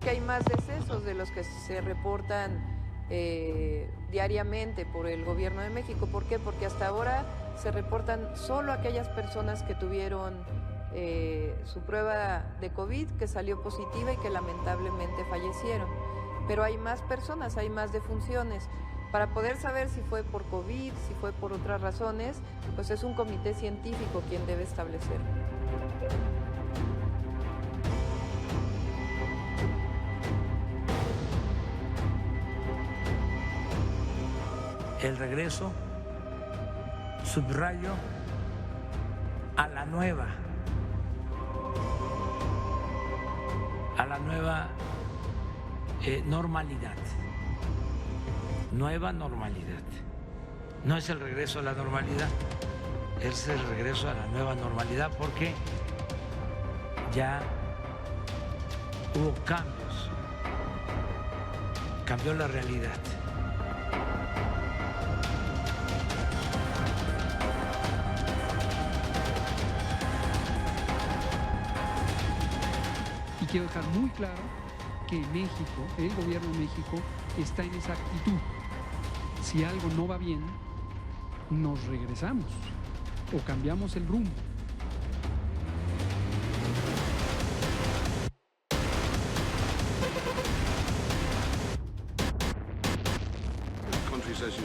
que hay más decesos de los que se reportan diariamente por el gobierno de México. ¿Por qué? Porque hasta ahora se reportan solo aquellas personas que tuvieron su prueba de COVID, que salió positiva y que lamentablemente fallecieron. Pero hay más personas, hay más defunciones. Para poder saber si fue por COVID, si fue por otras razones, pues es un comité científico quien debe establecerlo. El regreso, subrayo, a la nueva normalidad. Nueva normalidad. No es el regreso a la normalidad, es el regreso a la nueva normalidad porque ya hubo cambios, cambió la realidad. Y quiero dejar muy claro que México, el gobierno de México, está en esa actitud. Si algo no va bien, nos regresamos o cambiamos el rumbo.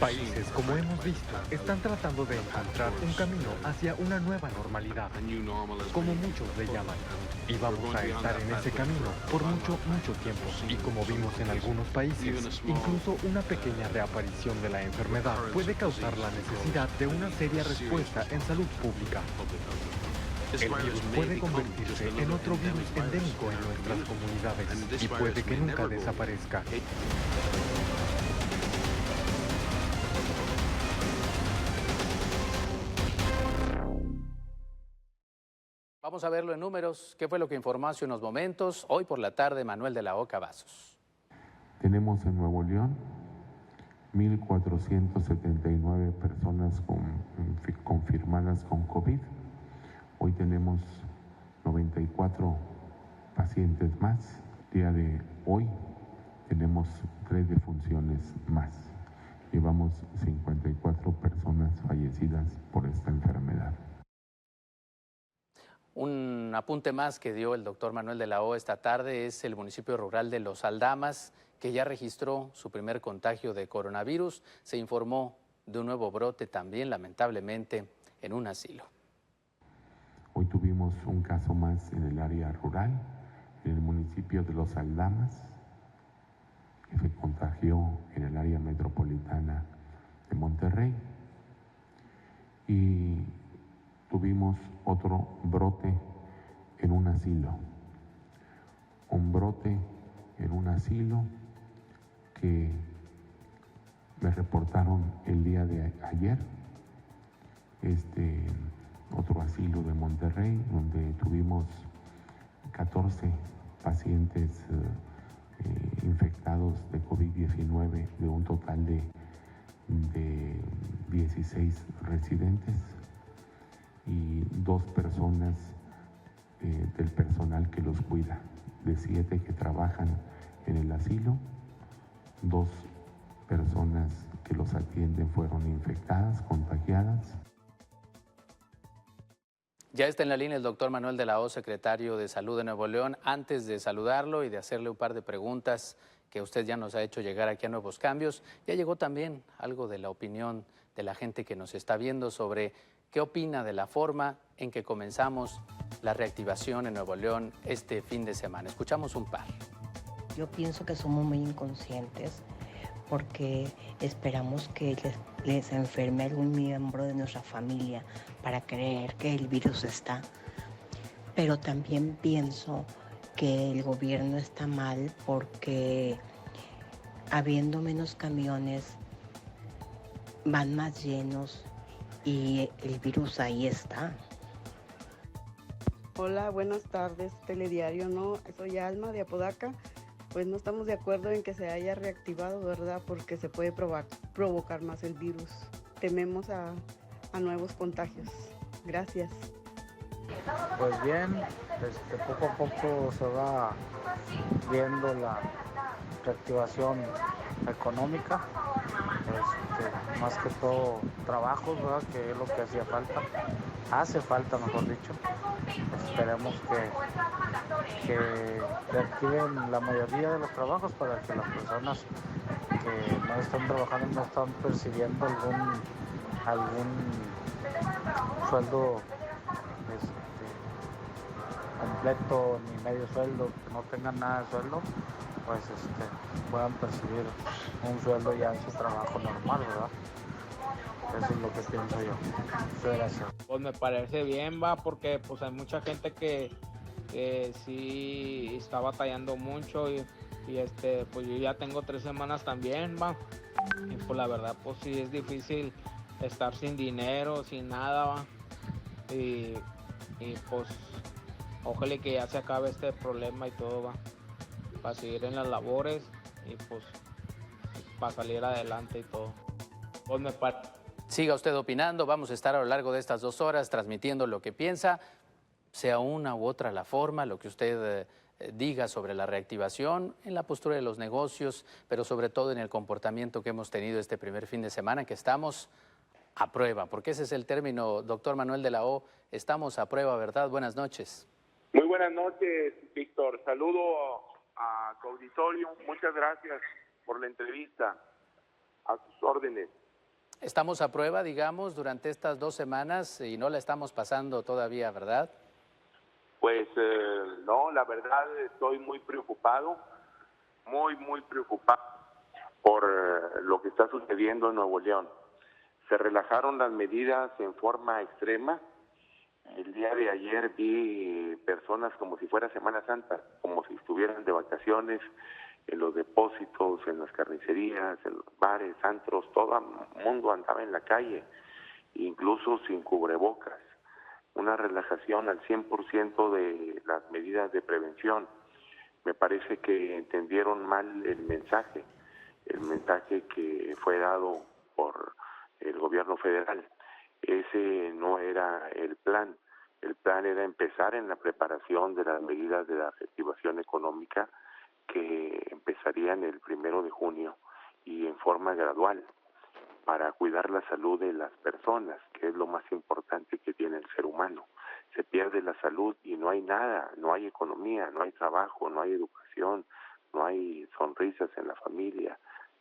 Países, como hemos visto, están tratando de encontrar un camino hacia una nueva normalidad, como muchos le llaman. Y vamos a estar en ese camino por mucho tiempo. Y como vimos en algunos países, incluso una pequeña reaparición de la enfermedad puede causar la necesidad de una seria respuesta en salud pública. El virus puede convertirse en otro virus endémico en nuestras comunidades y puede que nunca desaparezca. Vamos a verlo en números. ¿Qué fue lo que informó hace unos momentos? Hoy por la tarde, Manuel de la O. Cavazos. Tenemos en Nuevo León 1,479 personas confirmadas con COVID. Hoy tenemos 94 pacientes más. Día de hoy tenemos 3 defunciones más. Llevamos 54 personas fallecidas por esta enfermedad. Un apunte más que dio el doctor Manuel de la O esta tarde es el municipio rural de Los Aldamas, que ya registró su primer contagio de coronavirus. Se informó de un nuevo brote también, lamentablemente, en un asilo. Hoy tuvimos un caso más en el área rural, en el municipio de Los Aldamas, que se contagió en el área metropolitana de Monterrey. Y tuvimos otro brote en un asilo. Un brote en un asilo que me reportaron el día de ayer. Otro asilo de Monterrey, donde tuvimos 14 pacientes infectados de COVID-19 de un total de 16 residentes y 2 personas del personal que los cuida, de 7 que trabajan en el asilo. 2 personas que los atienden fueron infectadas, contagiadas. Ya está en la línea el doctor Manuel de la O, secretario de Salud de Nuevo León. Antes de saludarlo y de hacerle un par de preguntas que usted ya nos ha hecho llegar aquí a Nuevos Cambios, ya llegó también algo de la opinión de la gente que nos está viendo sobre qué opina de la forma en que comenzamos la reactivación en Nuevo León este fin de semana. Escuchamos un par. Yo pienso que somos muy inconscientes porque esperamos que les enferme algún miembro de nuestra familia para creer que el virus está. Pero también pienso que el gobierno está mal porque habiendo menos camiones van más llenos y el virus ahí está. Hola, buenas tardes, Telediario. No, soy Alma de Apodaca. Pues no estamos de acuerdo en que se haya reactivado, ¿verdad? Porque se puede provocar más el virus. Tememos a nuevos contagios. Gracias. Pues bien, poco a poco se va viendo la reactivación económica, más que todo trabajos, ¿verdad? Que es lo que hacía falta, hace falta, mejor dicho. Pues esperemos que reactiven la mayoría de los trabajos para que las personas que no están trabajando, no están percibiendo algún sueldo completo ni medio sueldo, que no tengan nada de sueldo, pues puedan percibir un sueldo ya en su trabajo normal, ¿verdad? Eso es lo que pienso yo. Muchas gracias. Pues me parece bien, va, porque pues hay mucha gente que sí está batallando mucho y pues yo ya tengo 3 semanas también, va. Y pues la verdad, pues sí es difícil estar sin dinero, sin nada, va. Y pues ojalá que ya se acabe este problema y todo, va. Para seguir en las labores y pues para salir adelante y todo. Pues me parece. Siga usted opinando, vamos a estar a lo largo de estas 2 horas transmitiendo lo que piensa, sea una u otra la forma, lo que usted diga sobre la reactivación, en la postura de los negocios, pero sobre todo en el comportamiento que hemos tenido este primer fin de semana, que estamos a prueba, porque ese es el término, doctor Manuel de la O, estamos a prueba, ¿verdad? Buenas noches. Muy buenas noches, Víctor. Saludo a tu auditorio. Muchas gracias por la entrevista. A sus órdenes. Estamos a prueba, digamos, durante estas 2 semanas y no la estamos pasando todavía, ¿verdad? Pues no, la verdad estoy muy preocupado, muy preocupado por lo que está sucediendo en Nuevo León. Se relajaron las medidas en forma extrema. El día de ayer vi personas como si fuera Semana Santa, como si estuvieran de vacaciones, en los depósitos, en las carnicerías, en los bares, antros, todo el mundo andaba en la calle, incluso sin cubrebocas. Una relajación al 100% de las medidas de prevención. Me parece que entendieron mal el mensaje que fue dado por el gobierno federal. Ese no era el plan. El plan era empezar en la preparación de las medidas de la reactivación económica que empezarían el 1 de junio y en forma gradual para cuidar la salud de las personas, que es lo más importante que tiene el ser humano. Se pierde la salud y no hay nada, no hay economía, no hay trabajo, no hay educación, no hay sonrisas en la familia,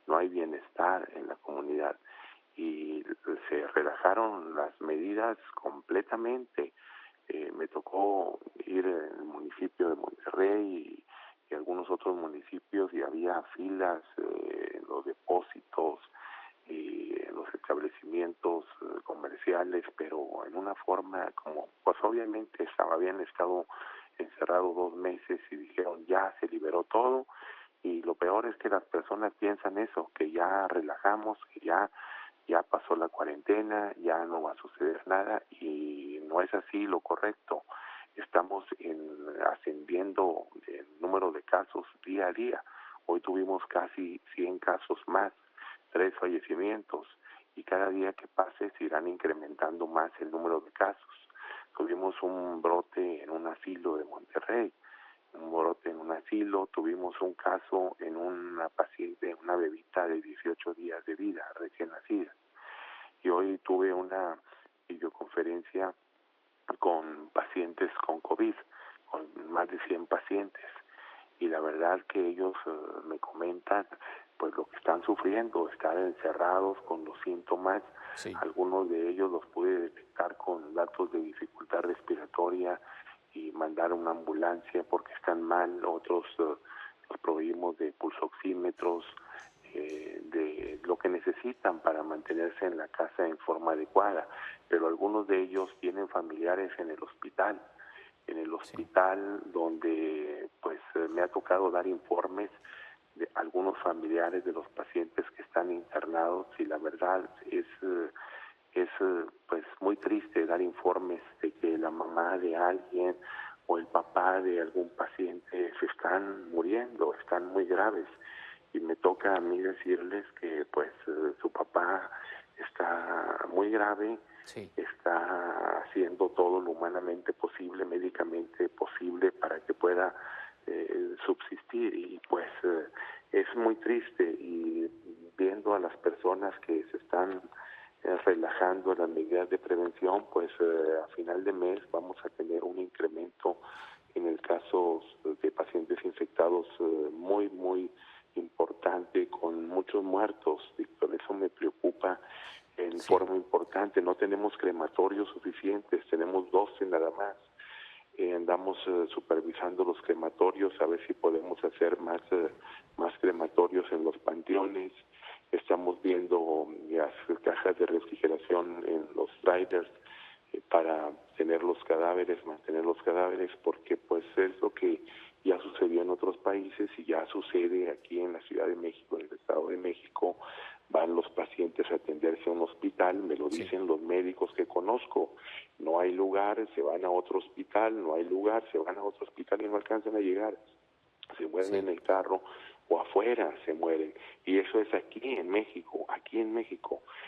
no hay bienestar en la comunidad. Y se relajaron las medidas completamente. Me tocó ir al municipio de Monterrey y algunos otros municipios y había filas en los depósitos y en los establecimientos comerciales, pero en una forma como, pues obviamente habían estado encerrados 2 meses y dijeron ya se liberó todo, y lo peor es que las personas piensan eso, que ya relajamos, que ya pasó la cuarentena, ya no va a suceder nada, y no es así lo correcto. Estamos ascendiendo el número de casos día a día. Hoy tuvimos casi 100 casos más, 3 fallecimientos, y cada día que pase se irán incrementando más el número de casos. Tuvimos un brote en un asilo de Monterrey, tuvimos un caso en una paciente, una bebita de 18 días de vida, recién nacida. Y hoy tuve una videoconferencia con pacientes con COVID, con más de 100 pacientes. Y la verdad que ellos me comentan pues lo que están sufriendo, estar encerrados con los síntomas. Sí. Algunos de ellos los pude detectar con datos de dificultad respiratoria y mandar una ambulancia porque están mal. Otros los proveímos de pulsoxímetros, de lo que necesitan para mantenerse en la casa en forma adecuada, pero algunos de ellos tienen familiares en el hospital, donde pues me ha tocado dar informes de algunos familiares de los pacientes que están internados, y la verdad es pues muy triste dar informes de que la mamá de alguien o el papá de algún paciente se están muriendo, están muy graves, y me toca a mí decirles que pues su papá está muy grave, sí. Está haciendo todo lo humanamente posible, médicamente posible, para que pueda subsistir. Y pues es muy triste, y viendo a las personas que se están relajando las medidas de prevención, pues a final de mes vamos a tener un incremento en el caso de pacientes infectados muy, muy importante, con muchos muertos. Víctor, eso me preocupa en forma importante. No tenemos crematorios suficientes, tenemos 12 nada más. Andamos supervisando los crematorios, a ver si podemos hacer más crematorios en los panteones. Estamos viendo las cajas de refrigeración en los trailers para tener los cadáveres, mantener los cadáveres, porque pues es lo que ya sucedió en otros países y ya sucede aquí en la Ciudad de México, en el Estado de México. Van los pacientes a atenderse a un hospital, me lo dicen los médicos que conozco, no hay lugar, se van a otro hospital, no hay lugar, se van a otro hospital y no alcanzan a llegar, se mueren en el carro o afuera se mueren, y eso es aquí en México.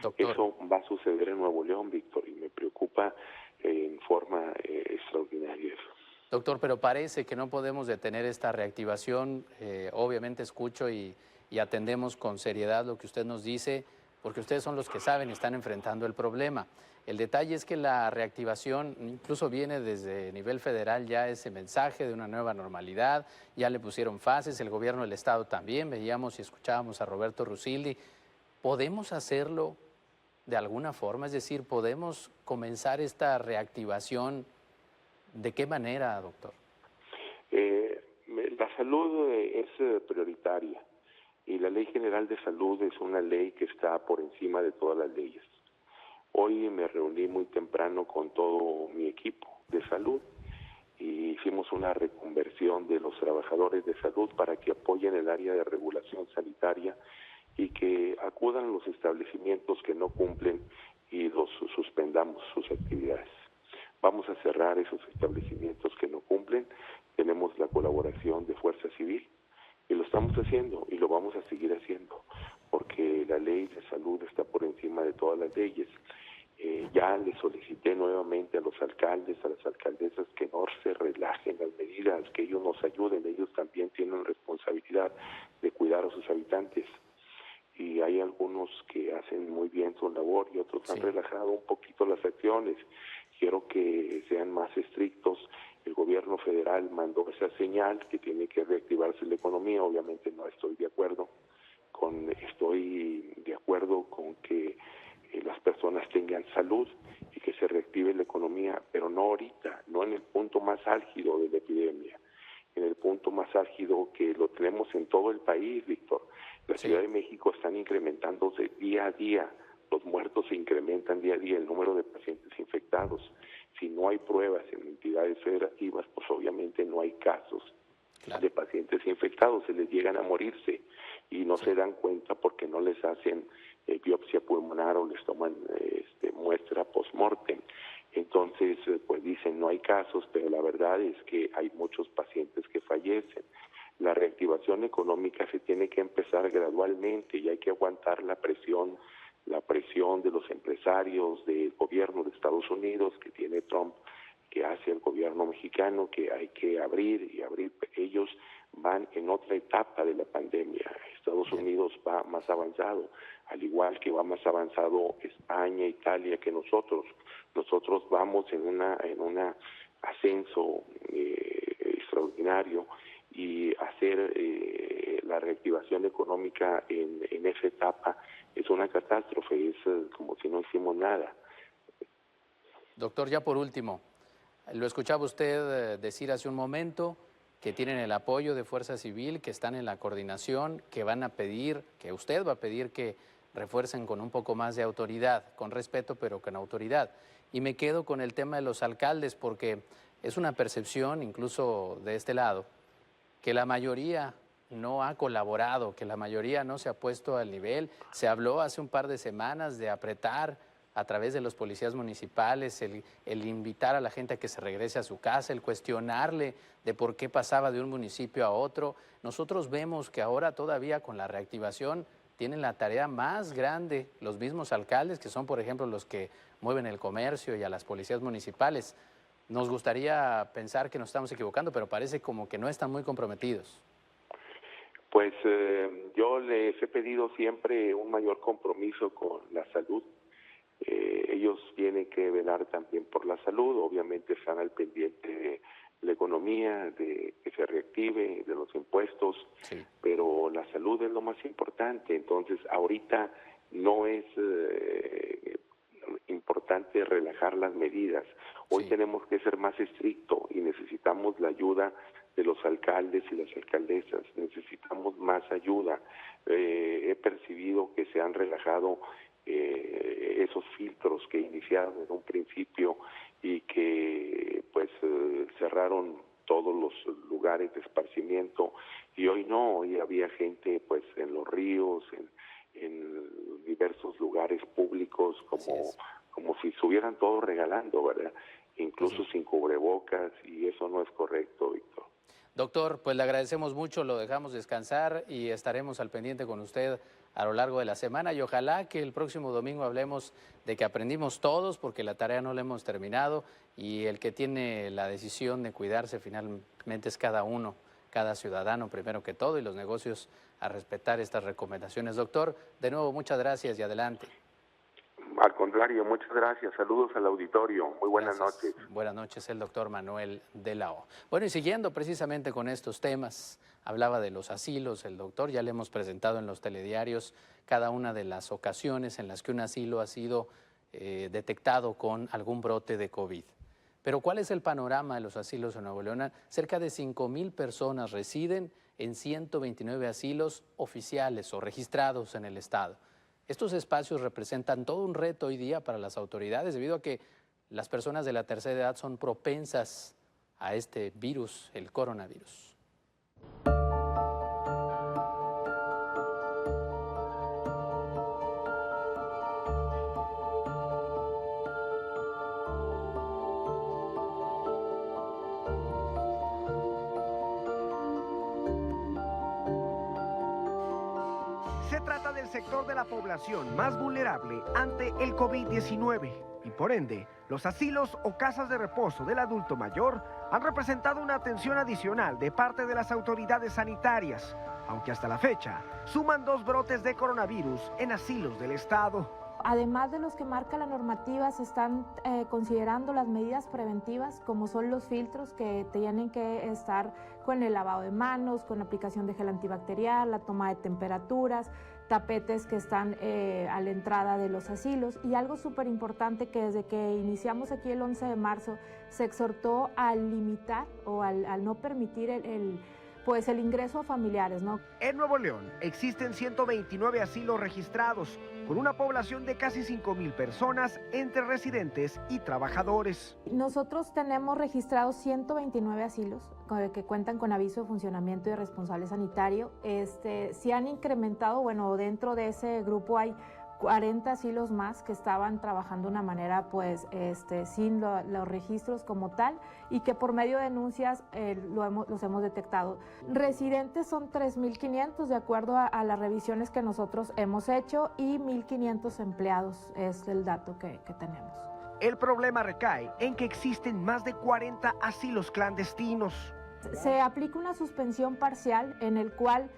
Doctor. Eso va a suceder en Nuevo León, Víctor, y me preocupa en forma extraordinaria eso. Doctor, pero parece que no podemos detener esta reactivación. Obviamente escucho y atendemos con seriedad lo que usted nos dice, porque ustedes son los que saben y están enfrentando el problema. El detalle es que la reactivación incluso viene desde nivel federal, ya ese mensaje de una nueva normalidad, ya le pusieron fases, el gobierno del estado también, veíamos y escuchábamos a Roberto Rusildi. ¿Podemos hacerlo de alguna forma? Es decir, ¿podemos comenzar esta reactivación? ¿De qué manera, doctor? La salud es prioritaria, y la Ley General de Salud es una ley que está por encima de todas las leyes. Hoy me reuní muy temprano con todo mi equipo de salud y hicimos una reconversión de los trabajadores de salud para que apoyen el área de regulación sanitaria y que acudan a los establecimientos que no cumplen y los suspendamos sus actividades. Vamos a cerrar esos establecimientos que no cumplen. Tenemos la colaboración de Fuerza Civil y lo estamos haciendo y lo vamos a seguir haciendo, porque la ley de salud está por encima de todas las leyes. Ya le solicité nuevamente a los alcaldes, a las alcaldesas, que no se relajen las medidas, que ellos nos ayuden. Ellos también tienen responsabilidad de cuidar a sus habitantes. Y hay algunos que hacen muy bien su labor y otros han relajado un poquito las acciones. Quiero que sean más estrictos. El gobierno federal mandó esa señal que tiene que reactivarse la economía. Obviamente no estoy de acuerdo con que las personas tengan salud y que se reactive la economía, pero no ahorita, no en el punto más álgido de la epidemia, en el punto más álgido que lo tenemos en todo el país, Víctor. La Ciudad de México están incrementándose día a día, los muertos se incrementan día a día, el número de pacientes infectados. Si no hay pruebas en entidades federativas, pues obviamente no hay casos de pacientes infectados, se les llegan a morirse y no se dan cuenta porque no les hacen biopsia pulmonar o les toman muestra post-mortem. Entonces, pues dicen no hay casos, pero la verdad es que hay muchos pacientes que fallecen. La reactivación económica se tiene que empezar gradualmente y hay que aguantar la presión de los empresarios, del gobierno de Estados Unidos que tiene Trump, que hace el gobierno mexicano, que hay que abrir y abrir. Ellos van en otra etapa de la pandemia. Estados Unidos va más avanzado, al igual que va más avanzado España, Italia que nosotros. Nosotros vamos en un ascenso extraordinario, y hacer la reactivación económica en esa etapa es una catástrofe, es como si no hicimos nada. Doctor, ya por último, lo escuchaba usted decir hace un momento que tienen el apoyo de Fuerza Civil, que están en la coordinación, que van a pedir, que usted va a pedir que refuercen con un poco más de autoridad, con respeto pero con autoridad. Y me quedo con el tema de los alcaldes, porque es una percepción incluso de este lado, que la mayoría no ha colaborado, que la mayoría no se ha puesto al nivel. Se habló hace un par de semanas de apretar a través de los policías municipales, el invitar a la gente a que se regrese a su casa, el cuestionarle de por qué pasaba de un municipio a otro. Nosotros vemos que ahora todavía con la reactivación tienen la tarea más grande, los mismos alcaldes, que son, por ejemplo, los que mueven el comercio y a las policías municipales. Nos gustaría pensar que nos estamos equivocando, pero parece como que no están muy comprometidos. Pues yo les he pedido siempre un mayor compromiso con la salud. Ellos tienen que velar también por la salud, obviamente están al pendiente de la economía, de que se reactive, de los impuestos, sí, pero la salud es lo más importante. Entonces ahorita no es importante relajar las medidas. Hoy sí tenemos que ser más estrictos y necesitamos la ayuda de los alcaldes y las alcaldesas, necesitamos más ayuda. He percibido que se han relajado esos filtros que iniciaron en un principio y que pues cerraron todos los lugares de esparcimiento, y hoy no, hoy había gente pues en los ríos, en diversos lugares públicos, como si estuvieran todos regalando, ¿verdad? Incluso sin cubrebocas, y eso no es correcto, Víctor. Doctor, pues le agradecemos mucho, lo dejamos descansar y estaremos al pendiente con usted a lo largo de la semana, y ojalá que el próximo domingo hablemos de que aprendimos todos, porque la tarea no la hemos terminado y el que tiene la decisión de cuidarse finalmente es cada uno, cada ciudadano primero que todo, y los negocios a respetar estas recomendaciones. Doctor, de nuevo muchas gracias y adelante. Al contrario, muchas gracias. Saludos al auditorio. Muy buenas noches. Buenas noches, el doctor Manuel de la O. Bueno, y siguiendo precisamente con estos temas, hablaba de los asilos, el doctor, ya le hemos presentado en los telediarios cada una de las ocasiones en las que un asilo ha sido detectado con algún brote de COVID. Pero ¿cuál es el panorama de los asilos en Nuevo León? Cerca de 5,000 personas residen en 129 asilos oficiales o registrados en el estado. Estos espacios representan todo un reto hoy día para las autoridades, debido a que las personas de la tercera edad son propensas a este virus, el coronavirus. Se trata del sector de la población más vulnerable ante el COVID-19 y por ende, los asilos o casas de reposo del adulto mayor han representado una atención adicional de parte de las autoridades sanitarias, aunque hasta la fecha suman 2 brotes de coronavirus en asilos del estado. Además de los que marca la normativa, se están considerando las medidas preventivas, como son los filtros que tienen que estar con el lavado de manos, con la aplicación de gel antibacterial, la toma de temperaturas, tapetes que están a la entrada de los asilos. Y algo súper importante, que desde que iniciamos aquí el 11 de marzo se exhortó a limitar o al no permitir el ingreso a familiares, ¿no? En Nuevo León existen 129 asilos registrados, con una población de casi 5,000 personas entre residentes y trabajadores. Nosotros tenemos registrados 129 asilos que cuentan con aviso de funcionamiento y responsable sanitario. Se han incrementado, bueno, dentro de ese grupo hay 40 asilos más que estaban trabajando de una manera sin los registros como tal, y que por medio de denuncias los hemos detectado. Residentes son 3,500 de acuerdo a las revisiones que nosotros hemos hecho, y 1,500 empleados es el dato que tenemos. El problema recae en que existen más de 40 asilos clandestinos. Se aplica una suspensión parcial en el cual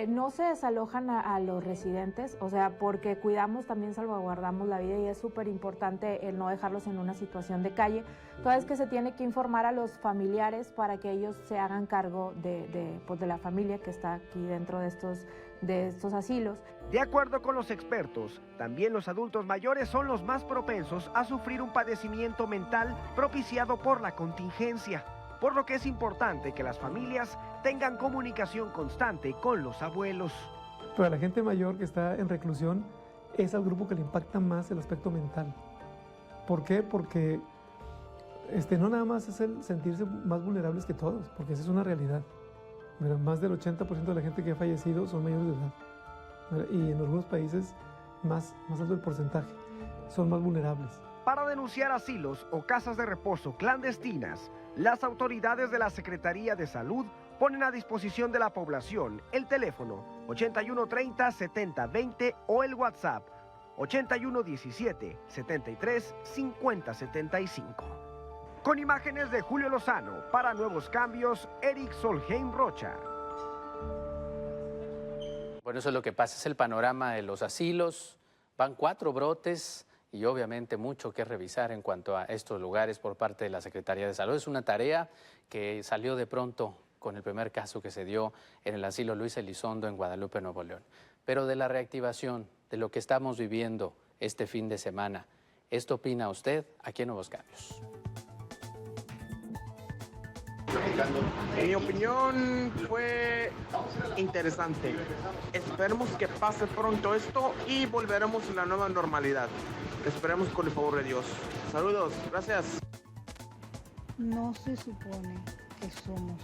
no se desalojan a los residentes, o sea, porque cuidamos, también salvaguardamos la vida, y es súper importante el no dejarlos en una situación de calle. Entonces, que se tiene que informar a los familiares para que ellos se hagan cargo de la familia que está aquí dentro de estos asilos. De acuerdo con los expertos, también los adultos mayores son los más propensos a sufrir un padecimiento mental propiciado por la contingencia, por lo que es importante que las familias tengan comunicación constante con los abuelos. Para la gente mayor que está en reclusión, es al grupo que le impacta más el aspecto mental. ¿Por qué? Porque no nada más es el sentirse más vulnerables que todos, porque esa es una realidad. Mira, más del 80% de la gente que ha fallecido son mayores de edad. Mira, y en algunos países más alto el porcentaje, son más vulnerables. Para denunciar asilos o casas de reposo clandestinas, las autoridades de la Secretaría de Salud ponen a disposición de la población el teléfono 8130-7020 o el WhatsApp 8117-735075. Con imágenes de Julio Lozano, para Nuevos Cambios, Eric Solheim Rocha. Bueno, eso es lo que pasa, es el panorama de los asilos. Van 4 brotes y obviamente mucho que revisar en cuanto a estos lugares por parte de la Secretaría de Salud. Es una tarea que salió de pronto con el primer caso que se dio en el asilo Luis Elizondo en Guadalupe, Nuevo León. Pero de la reactivación, de lo que estamos viviendo este fin de semana, ¿esto opina usted aquí en Nuevos Cambios? En mi opinión fue interesante. Esperemos que pase pronto esto y volveremos a la nueva normalidad. Esperemos con el favor de Dios. Saludos, gracias. No se supone que somos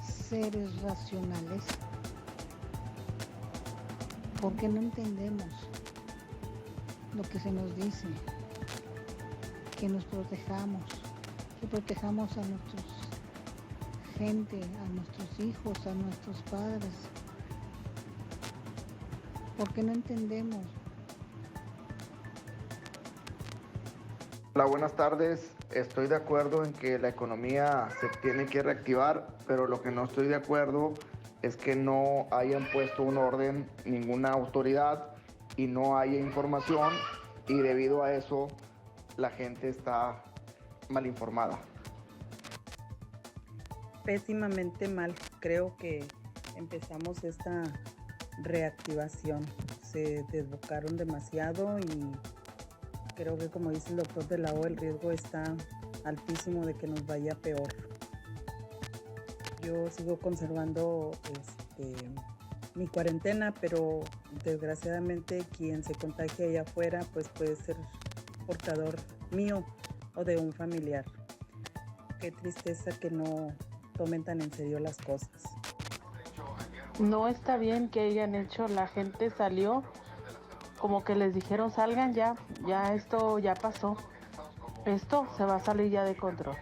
seres racionales. ¿Por qué no entendemos lo que se nos dice? Que nos protejamos, que protejamos a nuestros gente, a nuestros hijos, a nuestros padres. ¿Por qué no entendemos? Hola, buenas tardes. Estoy de acuerdo en que la economía se tiene que reactivar, pero lo que no estoy de acuerdo es que no hayan puesto un orden ninguna autoridad y no haya información, y debido a eso la gente está mal informada. Pésimamente mal. Creo que empezamos esta reactivación. Se desbocaron demasiado y creo que, como dice el doctor de la O, el riesgo está altísimo de que nos vaya peor. Yo sigo conservando mi cuarentena, pero desgraciadamente quien se contagie allá afuera pues puede ser portador mío o de un familiar. Qué tristeza que no tomen tan en serio las cosas. No está bien que hayan hecho, la gente salió, como que les dijeron salgan ya esto ya pasó, esto se va a salir ya de control.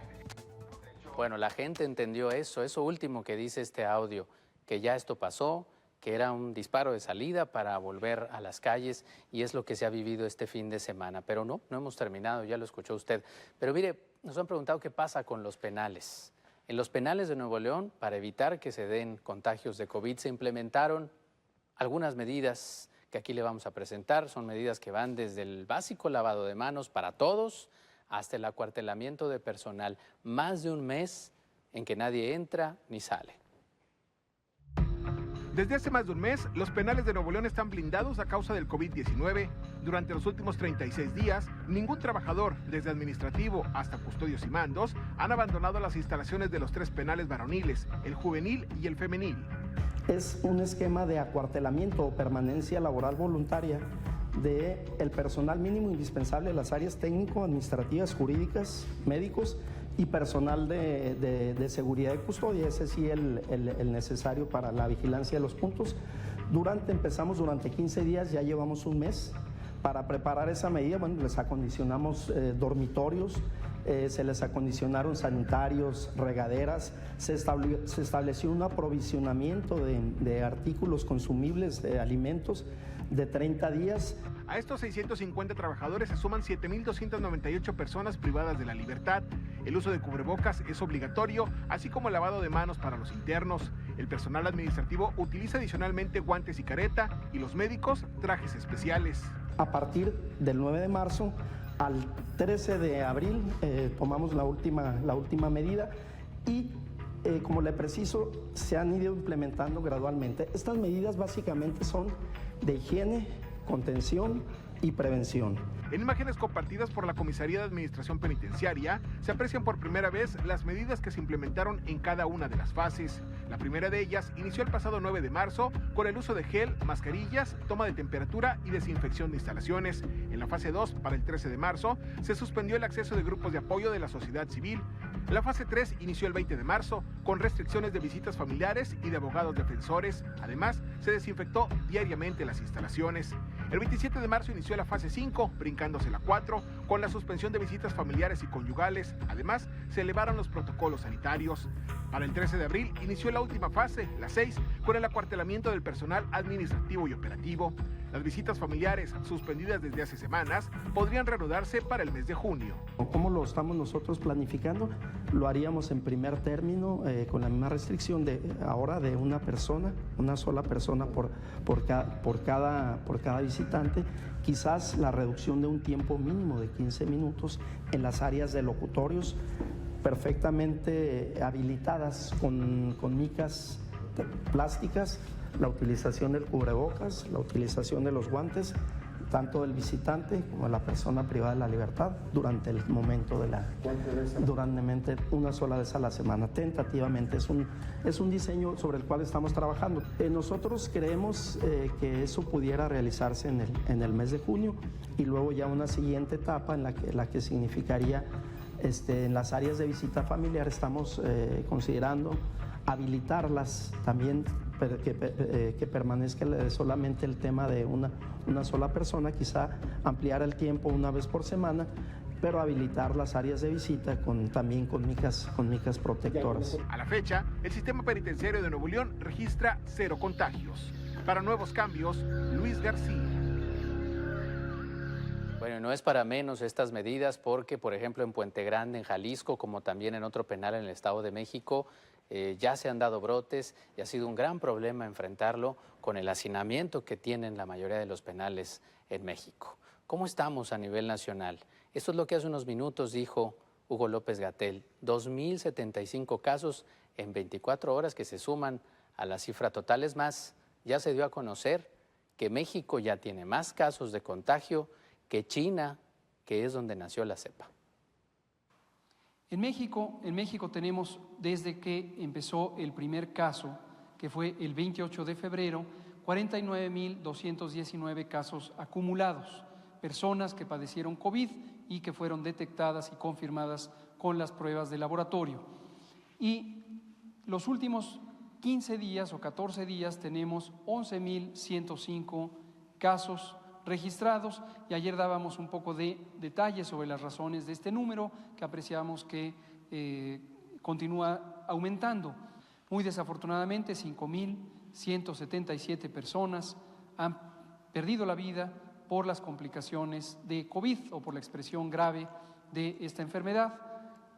Bueno, la gente entendió eso último que dice este audio, que ya esto pasó, que era un disparo de salida para volver a las calles, y es lo que se ha vivido este fin de semana. Pero no hemos terminado, ya lo escuchó usted. Pero mire, nos han preguntado qué pasa con los penales. En los penales de Nuevo León, para evitar que se den contagios de COVID, se implementaron algunas medidas que aquí le vamos a presentar. Son medidas que van desde el básico lavado de manos para todos hasta el acuartelamiento de personal. Más de un mes en que nadie entra ni sale. Desde hace más de un mes, los penales de Nuevo León están blindados a causa del COVID-19. Durante los últimos 36 días, ningún trabajador, desde administrativo hasta custodios y mandos, han abandonado las instalaciones de los 3 penales varoniles, el juvenil y el femenil. Es un esquema de acuartelamiento o permanencia laboral voluntaria del personal mínimo indispensable de las áreas técnico, administrativas, jurídicas, médicos y personal de seguridad y custodia, ese sí el necesario para la vigilancia de los puntos. Empezamos durante 15 días, ya llevamos un mes para preparar esa medida. Bueno, les acondicionamos dormitorios, se les acondicionaron sanitarios, regaderas, se estableció un aprovisionamiento de artículos consumibles, de alimentos, de 30 días. A estos 650 trabajadores se suman 7.298 personas privadas de la libertad. El uso de cubrebocas es obligatorio, así como el lavado de manos para los internos. El personal administrativo utiliza adicionalmente guantes y careta, y los médicos trajes especiales. A partir del 9 de marzo al 13 de abril tomamos la última medida y como le preciso, se han ido implementando gradualmente. Estas medidas básicamente son de higiene, contención y prevención. En imágenes compartidas por la Comisaría de Administración Penitenciaria, se aprecian por primera vez las medidas que se implementaron en cada una de las fases. La primera de ellas inició el pasado 9 de marzo con el uso de gel, mascarillas, toma de temperatura y desinfección de instalaciones. En la fase 2, para el 13 de marzo, se suspendió el acceso de grupos de apoyo de la sociedad civil. La fase 3 inició el 20 de marzo con restricciones de visitas familiares y de abogados defensores. Además, se desinfectó diariamente las instalaciones. El 27 de marzo inició la fase 5, brincándose la 4, con la suspensión de visitas familiares y conyugales. Además, se elevaron los protocolos sanitarios. Para el 13 de abril inició la última fase, la 6, con el acuartelamiento del personal administrativo y operativo. Las visitas familiares, suspendidas desde hace semanas, podrían reanudarse para el mes de junio. ¿Cómo lo estamos nosotros planificando? Lo haríamos en primer término con la misma restricción de ahora de una persona, una sola persona por cada visitante. Quizás la reducción de un tiempo mínimo de 15 minutos en las áreas de locutorios perfectamente habilitadas con micas plásticas, la utilización del cubrebocas, la utilización de los guantes, tanto del visitante como de la persona privada de la libertad durante el momento de la... Durante una sola vez a la semana, tentativamente. Es un diseño sobre el cual estamos trabajando. Nosotros creemos que eso pudiera realizarse en el mes de junio y luego ya una siguiente etapa en la que significaría en las áreas de visita familiar estamos considerando habilitarlas también, que permanezca solamente el tema de una sola persona, quizá ampliar el tiempo una vez por semana, pero habilitar las áreas de visita también con micas protectoras. A la fecha, el sistema penitenciario de Nuevo León registra 0 contagios. Para Nuevos Cambios, Luis García. Bueno, no es para menos estas medidas porque, por ejemplo, en Puente Grande, en Jalisco, como también en otro penal en el Estado de México, ya se han dado brotes y ha sido un gran problema enfrentarlo con el hacinamiento que tienen la mayoría de los penales en México. ¿Cómo estamos a nivel nacional? Esto es lo que hace unos minutos dijo Hugo López-Gatell. 2.075 casos en 24 horas que se suman a la cifra total. Es más, ya se dio a conocer que México ya tiene más casos de contagio que China, que es donde nació la cepa. En México tenemos, desde que empezó el primer caso, que fue el 28 de febrero, 49.219 casos acumulados, personas que padecieron COVID y que fueron detectadas y confirmadas con las pruebas de laboratorio. Y los últimos 15 días o 14 días tenemos 11.105 casos registrados y ayer dábamos un poco de detalles sobre las razones de este número que apreciamos que continúa aumentando. Muy desafortunadamente 5.177 personas han perdido la vida por las complicaciones de COVID o por la expresión grave de esta enfermedad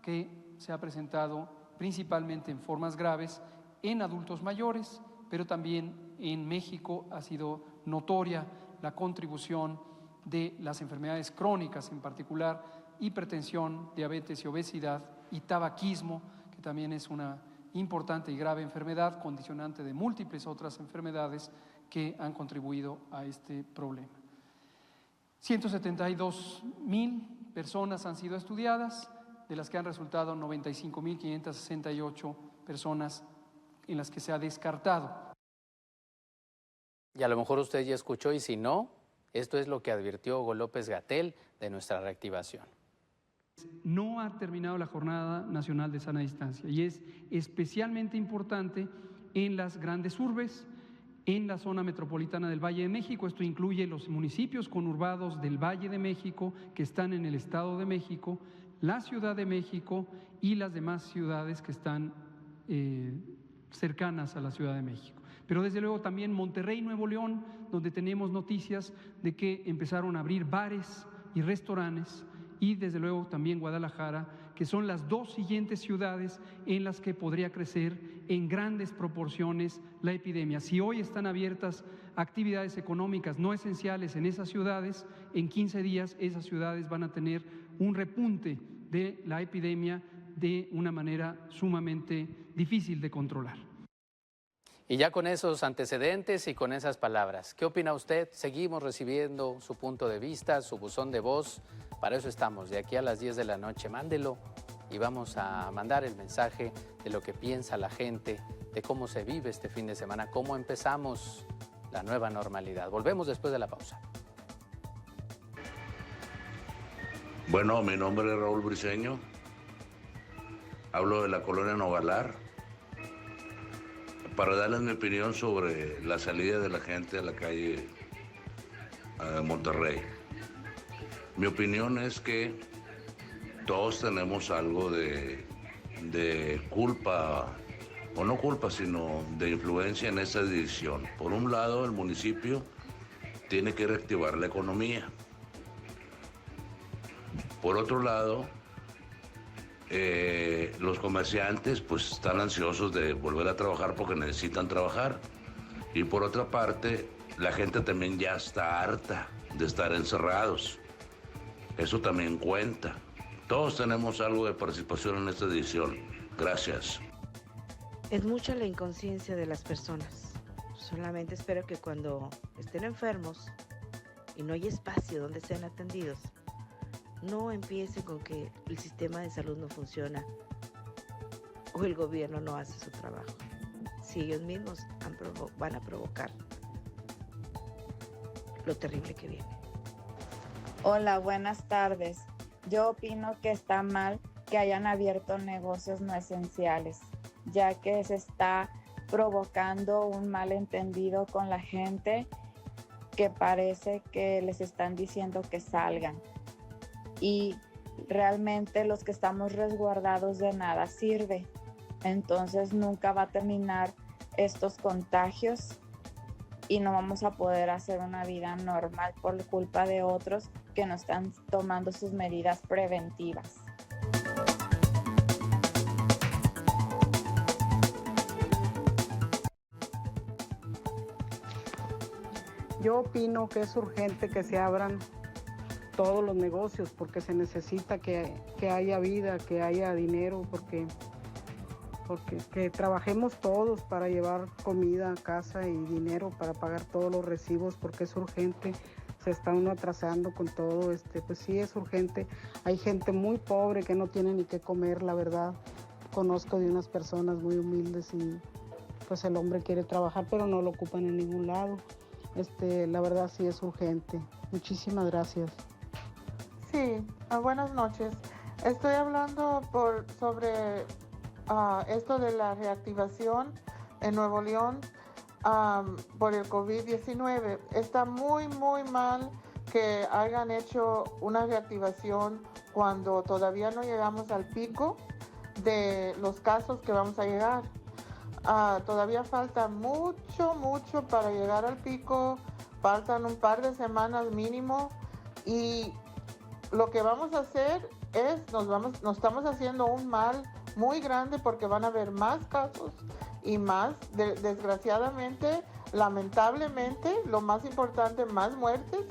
que se ha presentado principalmente en formas graves en adultos mayores, pero también en México ha sido notoria la contribución de las enfermedades crónicas, en particular hipertensión, diabetes y obesidad, y tabaquismo, que también es una importante y grave enfermedad, condicionante de múltiples otras enfermedades que han contribuido a este problema. 172.000 personas han sido estudiadas, de las que han resultado 95.568 personas en las que se ha descartado. Y a lo mejor usted ya escuchó, y si no, esto es lo que advirtió Hugo López-Gatell de nuestra reactivación. No ha terminado la Jornada Nacional de Sana Distancia y es especialmente importante en las grandes urbes, en la zona metropolitana del Valle de México. Esto incluye los municipios conurbados del Valle de México que están en el Estado de México, la Ciudad de México y las demás ciudades que están cercanas a la Ciudad de México. Pero desde luego también Monterrey, Nuevo León, donde tenemos noticias de que empezaron a abrir bares y restaurantes, y desde luego también Guadalajara, que son las dos siguientes ciudades en las que podría crecer en grandes proporciones la epidemia. Si hoy están abiertas actividades económicas no esenciales en esas ciudades, en 15 días esas ciudades van a tener un repunte de la epidemia de una manera sumamente difícil de controlar. Y ya con esos antecedentes y con esas palabras, ¿qué opina usted? Seguimos recibiendo su punto de vista, su buzón de voz. Para eso estamos, de aquí a las 10 de la noche. Mándelo y vamos a mandar el mensaje de lo que piensa la gente, de cómo se vive este fin de semana, cómo empezamos la nueva normalidad. Volvemos después de la pausa. Bueno, mi nombre es Raúl Briceño. Hablo de la colonia Novalar. Para darles mi opinión sobre la salida de la gente a la calle Monterrey. Mi opinión es que todos tenemos algo de culpa, o no culpa, sino de influencia en esa decisión. Por un lado, el municipio tiene que reactivar la economía. Por otro lado, los comerciantes pues están ansiosos de volver a trabajar porque necesitan trabajar. Y por otra parte, la gente también ya está harta de estar encerrados. Eso también cuenta. Todos tenemos algo de participación en esta decisión. Gracias. Es mucha la inconsciencia de las personas. Solamente espero que cuando estén enfermos y no hay espacio donde sean atendidos, no empiecen con que el sistema de salud no funciona o el gobierno no hace su trabajo. Si ellos mismos van a provocar lo terrible que viene. Hola, buenas tardes. Yo opino que está mal que hayan abierto negocios no esenciales, ya que se está provocando un malentendido con la gente que parece que les están diciendo que salgan. Y realmente los que estamos resguardados de nada sirve. Entonces nunca va a terminar estos contagios y no vamos a poder hacer una vida normal por culpa de otros que no están tomando sus medidas preventivas. Yo opino que es urgente que se abran todos los negocios porque se necesita que haya vida, que haya dinero, porque que trabajemos todos para llevar comida a casa y dinero para pagar todos los recibos porque es urgente. Se está uno atrasando con todo, pues sí es urgente. Hay gente muy pobre que no tiene ni qué comer, la verdad. Conozco de unas personas muy humildes y pues el hombre quiere trabajar pero no lo ocupan en ningún lado. La verdad sí es urgente. Muchísimas gracias. Sí, buenas noches. Estoy hablando sobre esto de la reactivación en Nuevo León por el COVID-19. Está muy, muy mal que hayan hecho una reactivación cuando todavía no llegamos al pico de los casos que vamos a llegar. Todavía falta mucho para llegar al pico, faltan un par de semanas mínimo y lo que vamos a hacer es, nos estamos haciendo un mal muy grande porque van a haber más casos y más, desgraciadamente, lamentablemente, lo más importante, más muertos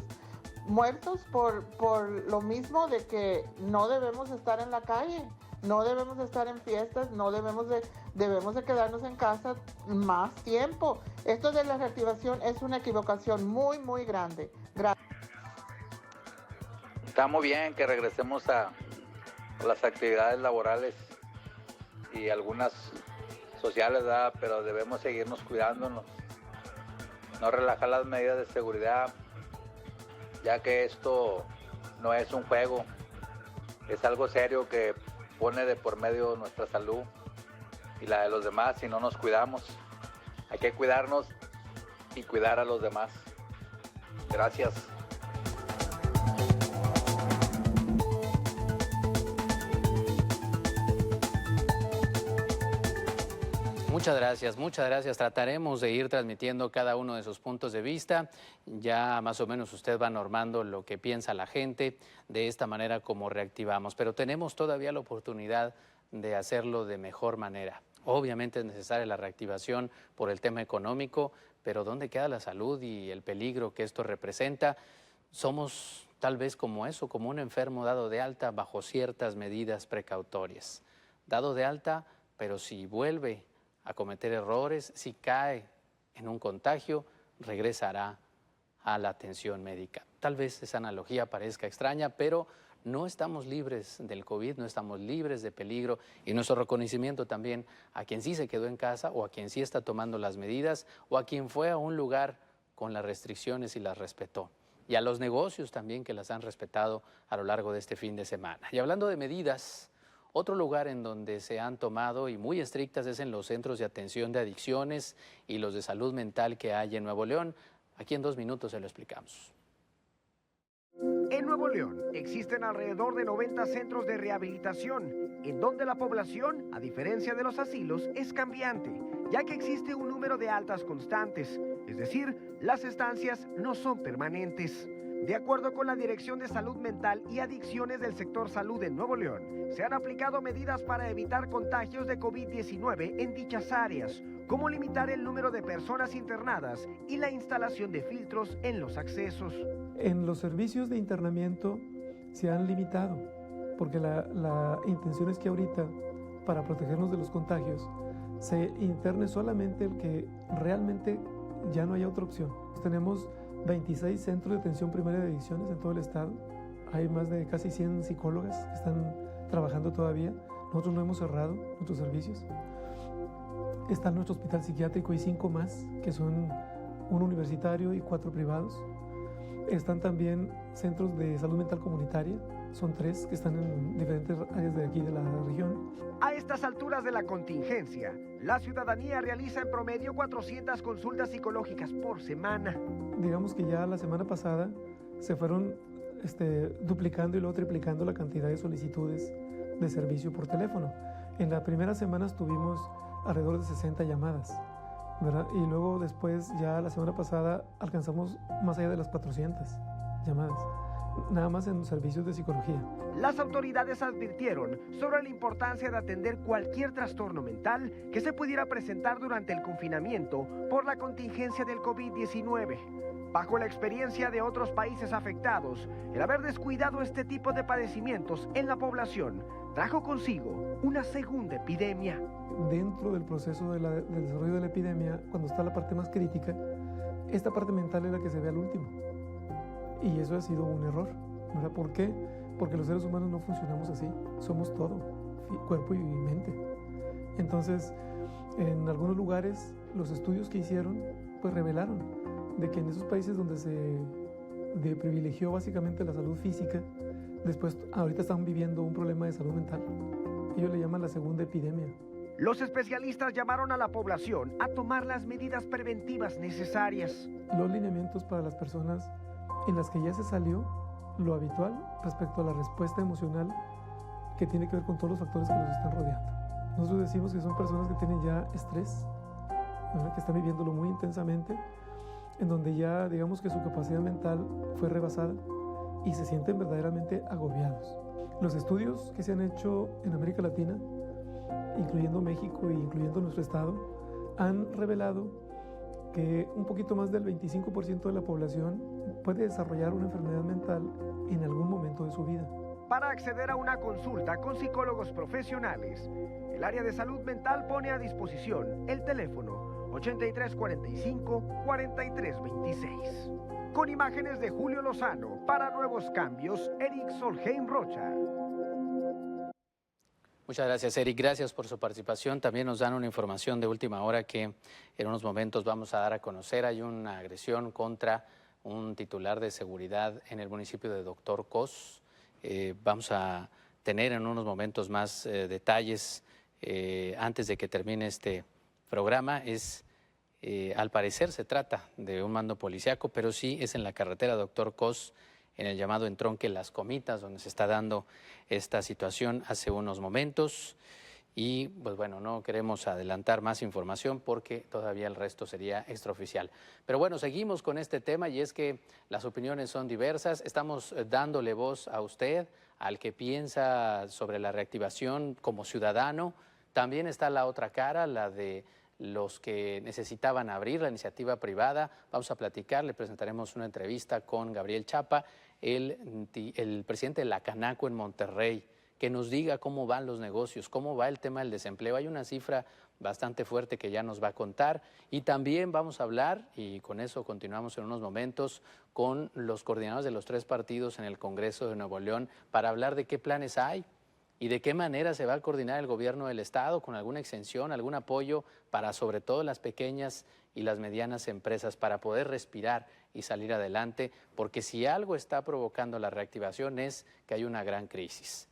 por lo mismo de que no debemos estar en la calle, no debemos estar en fiestas, debemos de quedarnos en casa más tiempo. Esto de la reactivación es una equivocación muy, muy grande. Gracias. Está muy bien que regresemos a las actividades laborales y algunas sociales, ¿verdad? Pero debemos seguirnos cuidándonos, no relajar las medidas de seguridad, ya que esto no es un juego, es algo serio que pone de por medio nuestra salud y la de los demás si no nos cuidamos. Hay que cuidarnos y cuidar a los demás. Gracias. Muchas gracias. Trataremos de ir transmitiendo cada uno de sus puntos de vista. Ya más o menos usted va normando lo que piensa la gente, de esta manera como reactivamos. Pero tenemos todavía la oportunidad de hacerlo de mejor manera. Obviamente es necesaria la reactivación por el tema económico, pero ¿dónde queda la salud y el peligro que esto representa? Somos tal vez como eso, como un enfermo dado de alta bajo ciertas medidas precautorias. Dado de alta, pero si vuelve a cometer errores, si cae en un contagio, regresará a la atención médica. Tal vez esa analogía parezca extraña, pero no estamos libres del COVID, no estamos libres de peligro y nuestro reconocimiento también a quien sí se quedó en casa o a quien sí está tomando las medidas o a quien fue a un lugar con las restricciones y las respetó. Y a los negocios también que las han respetado a lo largo de este fin de semana. Y hablando de medidas, otro lugar en donde se han tomado y muy estrictas es en los centros de atención de adicciones y los de salud mental que hay en Nuevo León. Aquí en 2 minutos se lo explicamos. En Nuevo León existen alrededor de 90 centros de rehabilitación, en donde la población, a diferencia de los asilos, es cambiante, ya que existe un número de altas constantes, es decir, las estancias no son permanentes. De acuerdo con la Dirección de Salud Mental y Adicciones del Sector Salud en Nuevo León, se han aplicado medidas para evitar contagios de COVID-19 en dichas áreas, como limitar el número de personas internadas y la instalación de filtros en los accesos. En los servicios de internamiento se han limitado, porque la intención es que ahorita, para protegernos de los contagios, se interne solamente el que realmente ya no haya otra opción. Tenemos 26 centros de atención primaria de adicciones en todo el estado. Hay más de casi 100 psicólogas que están trabajando todavía. Nosotros no hemos cerrado nuestros servicios. Está nuestro hospital psiquiátrico y 5 más, que son 1 universitario y 4 privados. Están también centros de salud mental comunitaria, son 3 que están en diferentes áreas de aquí de la región. A estas alturas de la contingencia, la ciudadanía realiza en promedio 400 consultas psicológicas por semana. Digamos que ya la semana pasada se fueron duplicando y luego triplicando la cantidad de solicitudes de servicio por teléfono. En las primeras semanas tuvimos alrededor de 60 llamadas, ¿verdad? Y luego después, ya la semana pasada, alcanzamos más allá de las 400 llamadas, nada más en servicios de psicología. Las autoridades advirtieron sobre la importancia de atender cualquier trastorno mental que se pudiera presentar durante el confinamiento por la contingencia del COVID-19. Bajo la experiencia de otros países afectados, el haber descuidado este tipo de padecimientos en la población trajo consigo una segunda epidemia. Dentro del proceso del desarrollo de la epidemia, cuando está la parte más crítica, esta parte mental es la que se ve al último. Y eso ha sido un error, ¿verdad? ¿Por qué? Porque los seres humanos no funcionamos así, somos todo, cuerpo y mente. Entonces, en algunos lugares, los estudios que hicieron, pues revelaron de que en esos países donde se privilegió básicamente la salud física, después ahorita están viviendo un problema de salud mental. Ellos le llaman la segunda epidemia. Los especialistas llamaron a la población a tomar las medidas preventivas necesarias. Los lineamientos para las personas en las que ya se salió lo habitual respecto a la respuesta emocional que tiene que ver con todos los factores que nos están rodeando. Nosotros decimos que son personas que tienen ya estrés, ¿verdad? Que están viviéndolo muy intensamente, en donde ya digamos que su capacidad mental fue rebasada y se sienten verdaderamente agobiados. Los estudios que se han hecho en América Latina, incluyendo México e incluyendo nuestro estado, han revelado que un poquito más del 25% de la población puede desarrollar una enfermedad mental en algún momento de su vida. Para acceder a una consulta con psicólogos profesionales, el área de salud mental pone a disposición el teléfono 8345-4326. Con imágenes de Julio Lozano, para Nuevos Cambios, Eric Solheim Rocha. Muchas gracias, Eric. Gracias por su participación. También nos dan una información de última hora que en unos momentos vamos a dar a conocer. Hay una agresión contra un titular de seguridad en el municipio de Doctor Cos. Vamos a tener en unos momentos más detalles antes de que termine este programa. Al parecer se trata de un mando policíaco, pero sí es en la carretera Doctor Cos, en el llamado entronque Las Comitas, donde se está dando esta situación hace unos momentos. Y pues bueno, no queremos adelantar más información porque todavía el resto sería extraoficial. Pero bueno, seguimos con este tema y es que las opiniones son diversas. Estamos dándole voz a usted, al que piensa sobre la reactivación como ciudadano. También está la otra cara, la de los que necesitaban abrir la iniciativa privada. Vamos a platicar, le presentaremos una entrevista con Gabriel Chapa, el presidente de la Canaco en Monterrey, que nos diga cómo van los negocios, cómo va el tema del desempleo. Hay una cifra bastante fuerte que ya nos va a contar. Y también vamos a hablar, y con eso continuamos en unos momentos, con los coordinadores de los 3 partidos en el Congreso de Nuevo León para hablar de qué planes hay y de qué manera se va a coordinar el gobierno del Estado con alguna exención, algún apoyo para sobre todo las pequeñas y las medianas empresas para poder respirar y salir adelante, porque si algo está provocando la reactivación es que hay una gran crisis.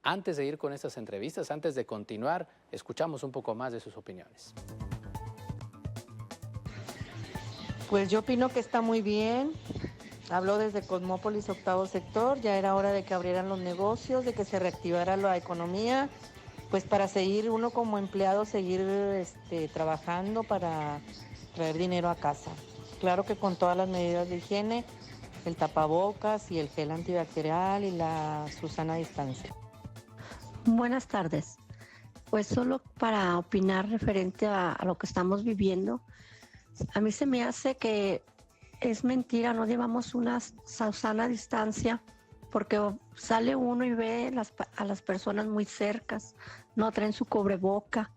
Antes de ir con estas entrevistas, antes de continuar, escuchamos un poco más de sus opiniones. Pues yo opino que está muy bien, Hablo desde Cosmópolis, octavo sector. Ya era hora de que abrieran los negocios, de que se reactivara la economía, pues para seguir uno como empleado, seguir trabajando para traer dinero a casa. Claro que con todas las medidas de higiene, el tapabocas y el gel antibacterial y la sana distancia. Buenas tardes. Pues solo para opinar referente a lo que estamos viviendo, a mí se me hace que es mentira, no llevamos una sana distancia, porque sale uno y ve a las personas muy cercas, no traen su cubreboca.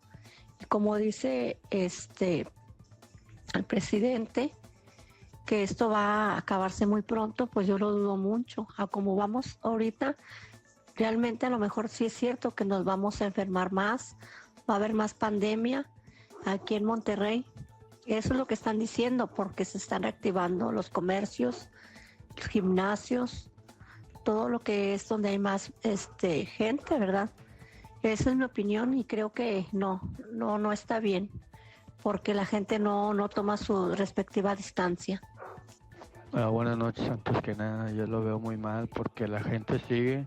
Y como dice el presidente, que esto va a acabarse muy pronto, pues yo lo dudo mucho. A como vamos ahorita, realmente a lo mejor sí es cierto que nos vamos a enfermar más, va a haber más pandemia aquí en Monterrey. Eso es lo que están diciendo, porque se están reactivando los comercios, los gimnasios, todo lo que es donde hay más gente, ¿verdad? Esa es mi opinión y creo que no está bien, porque la gente no toma su respectiva distancia. Buenas noches. Antes que nada, yo lo veo muy mal porque la gente sigue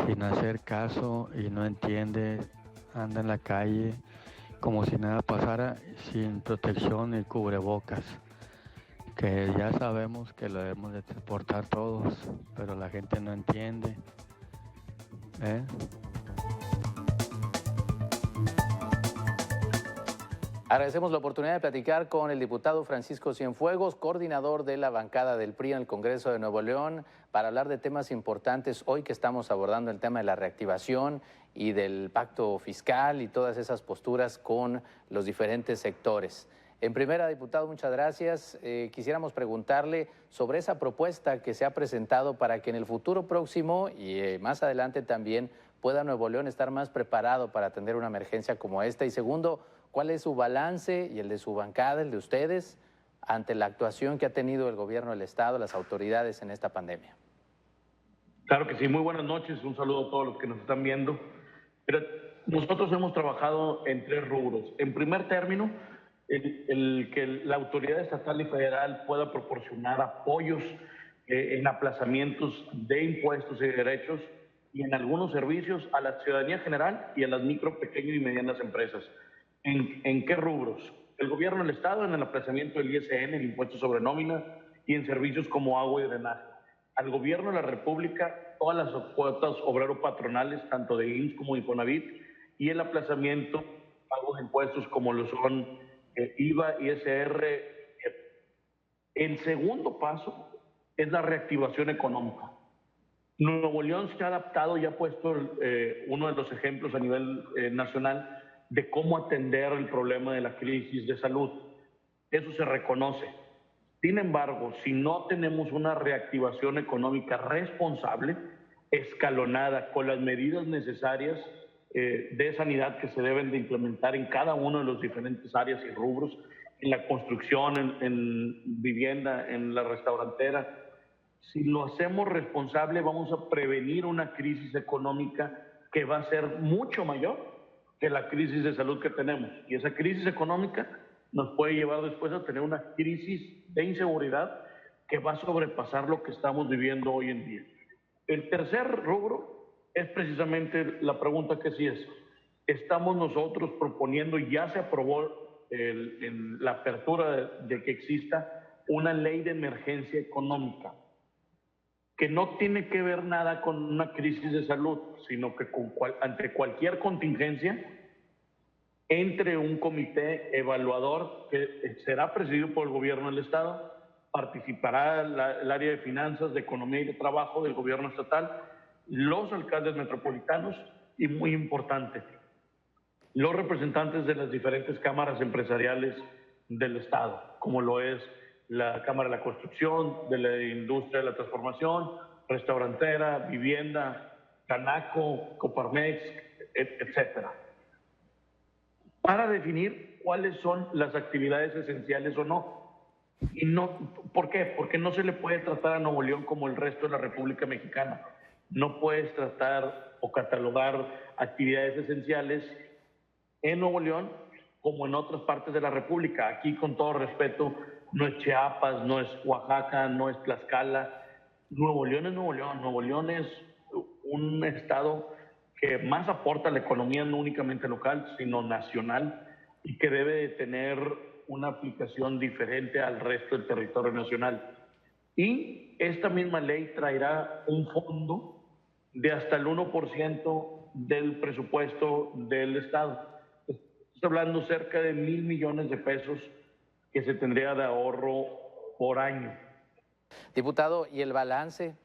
sin hacer caso y no entiende, anda en la calle como si nada pasara, sin protección y cubrebocas, que ya sabemos que lo debemos de portar todos, pero la gente no entiende. Agradecemos la oportunidad de platicar con el diputado Francisco Cienfuegos, coordinador de la bancada del PRI en el Congreso de Nuevo León, para hablar de temas importantes hoy que estamos abordando, el tema de la reactivación y del pacto fiscal y todas esas posturas con los diferentes sectores. En primera, diputado, muchas gracias. Quisiéramos preguntarle sobre esa propuesta que se ha presentado para que en el futuro próximo y más adelante también pueda Nuevo León estar más preparado para atender una emergencia como esta. Y segundo, ¿cuál es su balance y el de su bancada, el de ustedes, ante la actuación que ha tenido el gobierno del Estado, las autoridades en esta pandemia? Claro que sí, muy buenas noches, un saludo a todos los que nos están viendo. Pero nosotros hemos trabajado en 3 rubros. En primer término, el que la autoridad estatal y federal pueda proporcionar apoyos en aplazamientos de impuestos y derechos y en algunos servicios a la ciudadanía general y a las micro, pequeñas y medianas empresas. ¿En qué rubros? El gobierno del Estado en el aplazamiento del ISN, el impuesto sobre nómina, y en servicios como agua y drenaje. Al gobierno de la República, todas las cuotas obrero-patronales, tanto de IMSS como de Infonavit, y el aplazamiento, pagos de impuestos como lo son IVA, ISR. El segundo paso es la reactivación económica. Nuevo León se ha adaptado y ha puesto uno de los ejemplos a nivel nacional de cómo atender el problema de la crisis de salud. Eso se reconoce. Sin embargo, si no tenemos una reactivación económica responsable, escalonada, con las medidas necesarias de sanidad que se deben de implementar en cada uno de los diferentes áreas y rubros, en la construcción, en vivienda, en la restaurantera, si lo hacemos responsable, vamos a prevenir una crisis económica que va a ser mucho mayor que la crisis de salud que tenemos. Y esa crisis económica nos puede llevar después a tener una crisis de inseguridad que va a sobrepasar lo que estamos viviendo hoy en día. El tercer rubro es precisamente la pregunta que sí es. Estamos nosotros proponiendo, ya se aprobó en la apertura de que exista una ley de emergencia económica, que no tiene que ver nada con una crisis de salud, sino que ante cualquier contingencia entre un comité evaluador que será presidido por el gobierno del Estado, participará el área de finanzas, de economía y de trabajo del gobierno estatal, los alcaldes metropolitanos y, muy importante, los representantes de las diferentes cámaras empresariales del Estado, como lo es la Cámara de la Construcción, de la Industria de la Transformación, Restaurantera, Vivienda, Canaco, Coparmex, etcétera, para definir cuáles son las actividades esenciales o no. Y no, ¿por qué? Porque no se le puede tratar a Nuevo León como el resto de la República Mexicana. No puedes tratar o catalogar actividades esenciales en Nuevo León como en otras partes de la República. Aquí, con todo respeto, No es Chiapas, no es Oaxaca, no es Tlaxcala. Nuevo León es Nuevo León. Nuevo León es un estado que más aporta a la economía no únicamente local, sino nacional, y que debe de tener una aplicación diferente al resto del territorio nacional. Y esta misma ley traerá un fondo de hasta el 1% del presupuesto del estado. Estoy hablando cerca de 1,000 millones de pesos que se tendría de ahorro por año. Diputado, ¿y el balance?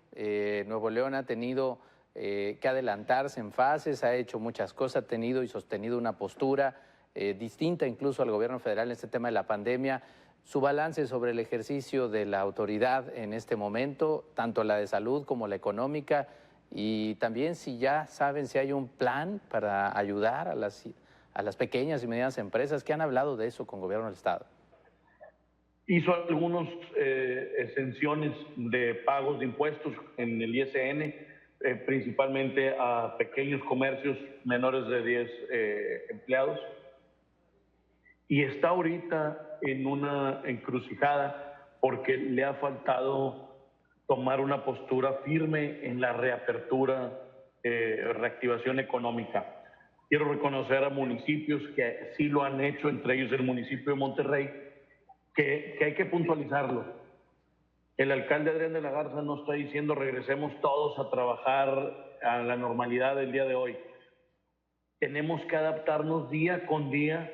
Nuevo León ha tenido que adelantarse en fases, ha hecho muchas cosas, ha tenido y sostenido una postura distinta incluso al gobierno federal en este tema de la pandemia. Su balance sobre el ejercicio de la autoridad en este momento, tanto la de salud como la económica, y también si ya saben si hay un plan para ayudar a las pequeñas y medianas empresas, que han hablado de eso con gobierno del estado. Hizo algunas exenciones de pagos de impuestos en el ISN, principalmente a pequeños comercios menores de 10 empleados. Y está ahorita en una encrucijada porque le ha faltado tomar una postura firme en la reapertura, reactivación económica. Quiero reconocer a municipios que sí lo han hecho, entre ellos el municipio de Monterrey, que hay que puntualizarlo. El alcalde Adrián de la Garza no está diciendo regresemos todos a trabajar a la normalidad del día de hoy. Tenemos que adaptarnos día con día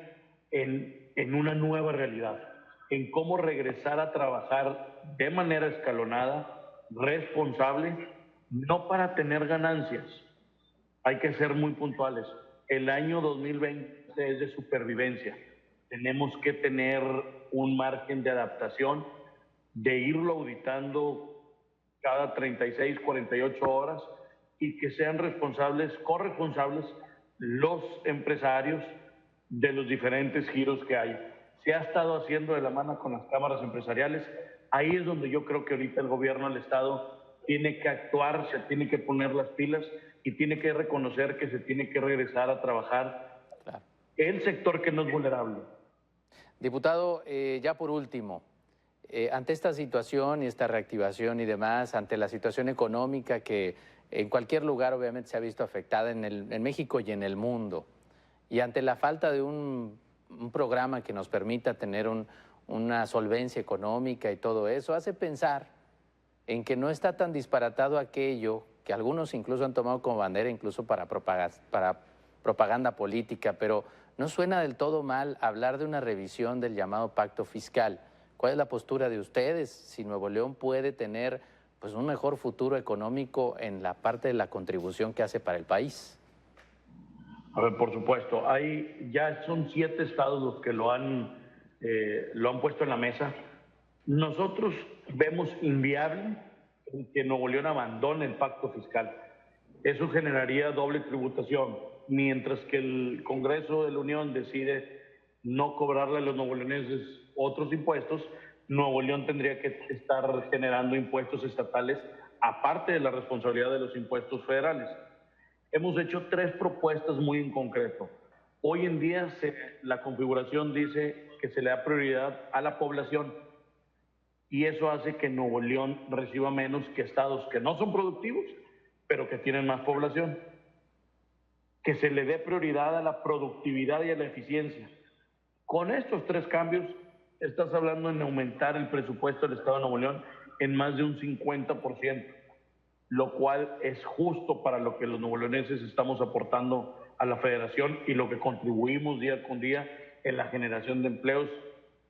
en una nueva realidad, en cómo regresar a trabajar de manera escalonada, responsable, no para tener ganancias. Hay que ser muy puntuales. El año 2020 es de supervivencia. Tenemos que tener un margen de adaptación, de irlo auditando cada 36, 48 horas y que sean corresponsables los empresarios de los diferentes giros que hay. Se ha estado haciendo de la mano con las cámaras empresariales. Ahí es donde yo creo que ahorita el gobierno del estado tiene que actuar, se tiene que poner las pilas y tiene que reconocer que se tiene que regresar a trabajar el sector que no es vulnerable. Diputado, ya por último, ante esta situación y esta reactivación y demás, ante la situación económica que en cualquier lugar obviamente se ha visto afectada en México y en el mundo, y ante la falta de un programa que nos permita tener una solvencia económica y todo eso, hace pensar en que no está tan disparatado aquello que algunos incluso han tomado como bandera, incluso para propaganda política, pero no suena del todo mal hablar de una revisión del llamado pacto fiscal. ¿Cuál es la postura de ustedes? Si Nuevo León puede tener pues, un mejor futuro económico en la parte de la contribución que hace para el país. A ver, por supuesto, ya son 7 estados los que lo han puesto en la mesa. Nosotros vemos inviable que Nuevo León abandone el pacto fiscal. Eso generaría doble tributación, mientras que el Congreso de la Unión decide no cobrarle a los nuevoleoneses otros impuestos. Nuevo León tendría que estar generando impuestos estatales aparte de la responsabilidad de los impuestos federales. Hemos hecho 3 propuestas muy en concreto. Hoy en día la configuración dice que se le da prioridad a la población y eso hace que Nuevo León reciba menos que estados que no son productivos, pero que tienen más población. Que se le dé prioridad a la productividad y a la eficiencia. Con estos 3 cambios, estás hablando en aumentar el presupuesto del Estado de Nuevo León en más de un 50%, lo cual es justo para lo que los nuevoleoneses estamos aportando a la federación y lo que contribuimos día con día en la generación de empleos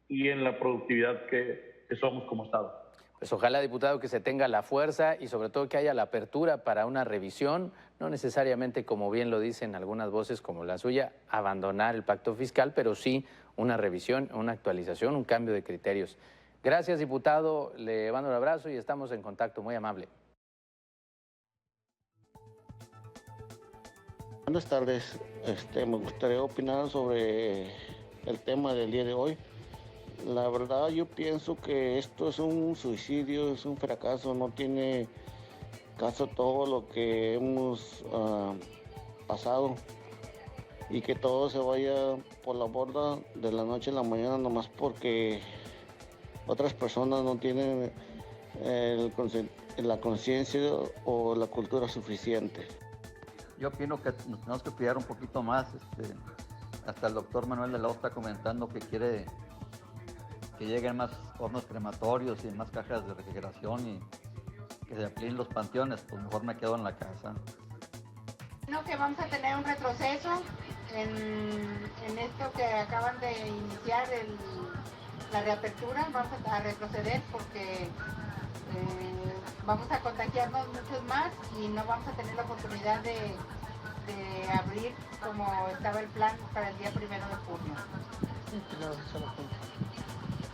y en la productividad que somos como Estado. Pues ojalá, diputado, que se tenga la fuerza y sobre todo que haya la apertura para una revisión, no necesariamente, como bien lo dicen algunas voces como la suya, abandonar el pacto fiscal, pero sí una revisión, una actualización, un cambio de criterios. Gracias, diputado, le mando un abrazo y estamos en contacto, muy amable. Buenas tardes, me gustaría opinar sobre el tema del día de hoy. La verdad yo pienso que esto es un suicidio, es un fracaso, no tiene caso todo lo que hemos pasado y que todo se vaya por la borda de la noche a la mañana nomás porque otras personas no tienen la conciencia o la cultura suficiente. Yo opino que nos tenemos que cuidar un poquito más. Hasta el doctor Manuel de la O está comentando que quiere que lleguen más hornos crematorios y más cajas de refrigeración y que se amplíen los panteones. Pues mejor me quedo en la casa. Creo que vamos a tener un retroceso en esto que acaban de iniciar la reapertura. Vamos a retroceder porque vamos a contagiarnos muchos más y no vamos a tener la oportunidad de abrir como estaba el plan para el día 1 de junio.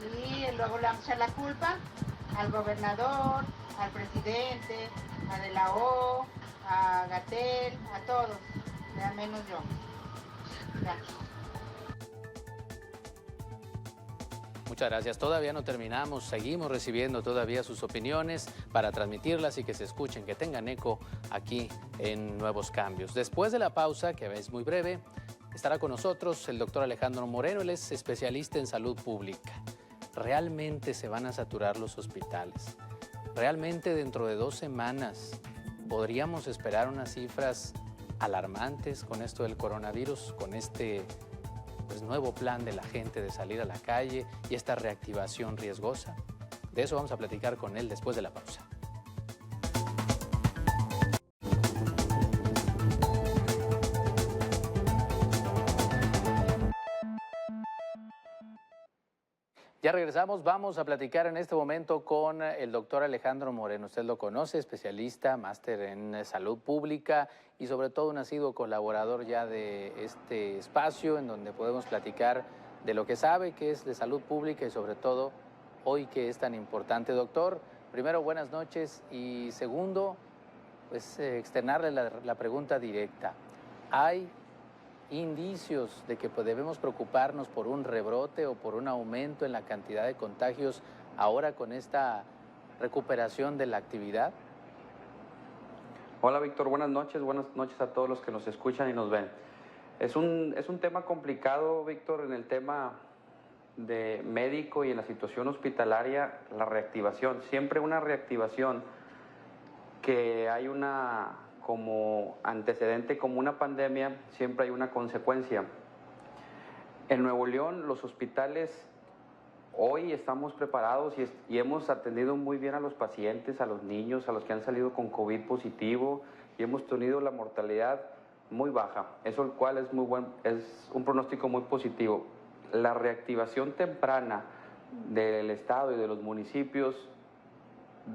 Y luego le vamos a echar la culpa al gobernador, al presidente, a De la O, a Gatell, a todos, ya menos yo. Gracias. Muchas gracias. Todavía no terminamos, seguimos recibiendo todavía sus opiniones para transmitirlas y que se escuchen, que tengan eco aquí en Nuevos Cambios. Después de la pausa, que es muy breve, estará con nosotros el doctor Alejandro Moreno. Él es especialista en salud pública. ¿Realmente se van a saturar los hospitales? ¿Realmente dentro de 2 semanas podríamos esperar unas cifras alarmantes con esto del coronavirus, con este nuevo plan de la gente de salir a la calle y esta reactivación riesgosa? De eso vamos a platicar con él después de la pausa. Ya regresamos, vamos a platicar en este momento con el doctor Alejandro Moreno. Usted lo conoce, especialista, máster en salud pública y sobre todo un asiduo colaborador ya de este espacio en donde podemos platicar de lo que sabe, que es de salud pública y sobre todo hoy que es tan importante. Doctor, primero buenas noches y segundo, pues externarle la pregunta directa. ¿Hay indicios de que debemos preocuparnos por un rebrote o por un aumento en la cantidad de contagios ahora con esta recuperación de la actividad? Hola Víctor, buenas noches a todos los que nos escuchan y nos ven. Es un tema complicado, Víctor, en el tema de médico y en la situación hospitalaria, la reactivación. Siempre una reactivación que hay una como antecedente, como una pandemia, siempre hay una consecuencia. En Nuevo León, los hospitales hoy estamos preparados y hemos atendido muy bien a los pacientes, a los niños, a los que han salido con COVID positivo y hemos tenido la mortalidad muy baja, eso el cual es muy es un pronóstico muy positivo. La reactivación temprana del Estado y de los municipios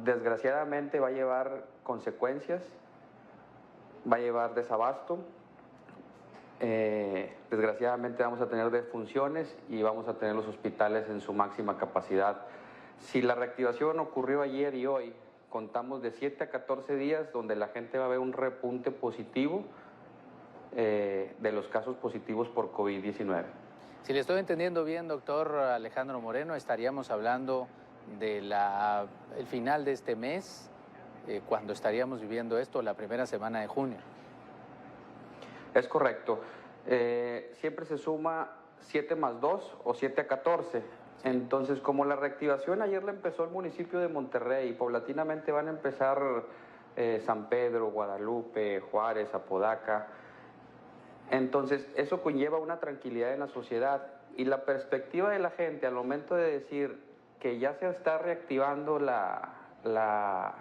desgraciadamente va a llevar consecuencias, va a llevar desabasto, desgraciadamente vamos a tener defunciones y vamos a tener los hospitales en su máxima capacidad. Si la reactivación ocurrió ayer y hoy, contamos de 7 a 14 días donde la gente va a ver un repunte positivo de los casos positivos por COVID-19. Si le estoy entendiendo bien, doctor Alejandro Moreno, estaríamos hablando de el final de este mes, cuando estaríamos viviendo esto, la primera semana de junio. Es correcto. Siempre se suma 7 más 2 o 7 a 14. Entonces, como la reactivación ayer la empezó el municipio de Monterrey, paulatinamente van a empezar San Pedro, Guadalupe, Juárez, Apodaca. Entonces, eso conlleva una tranquilidad en la sociedad y la perspectiva de la gente al momento de decir que ya se está reactivando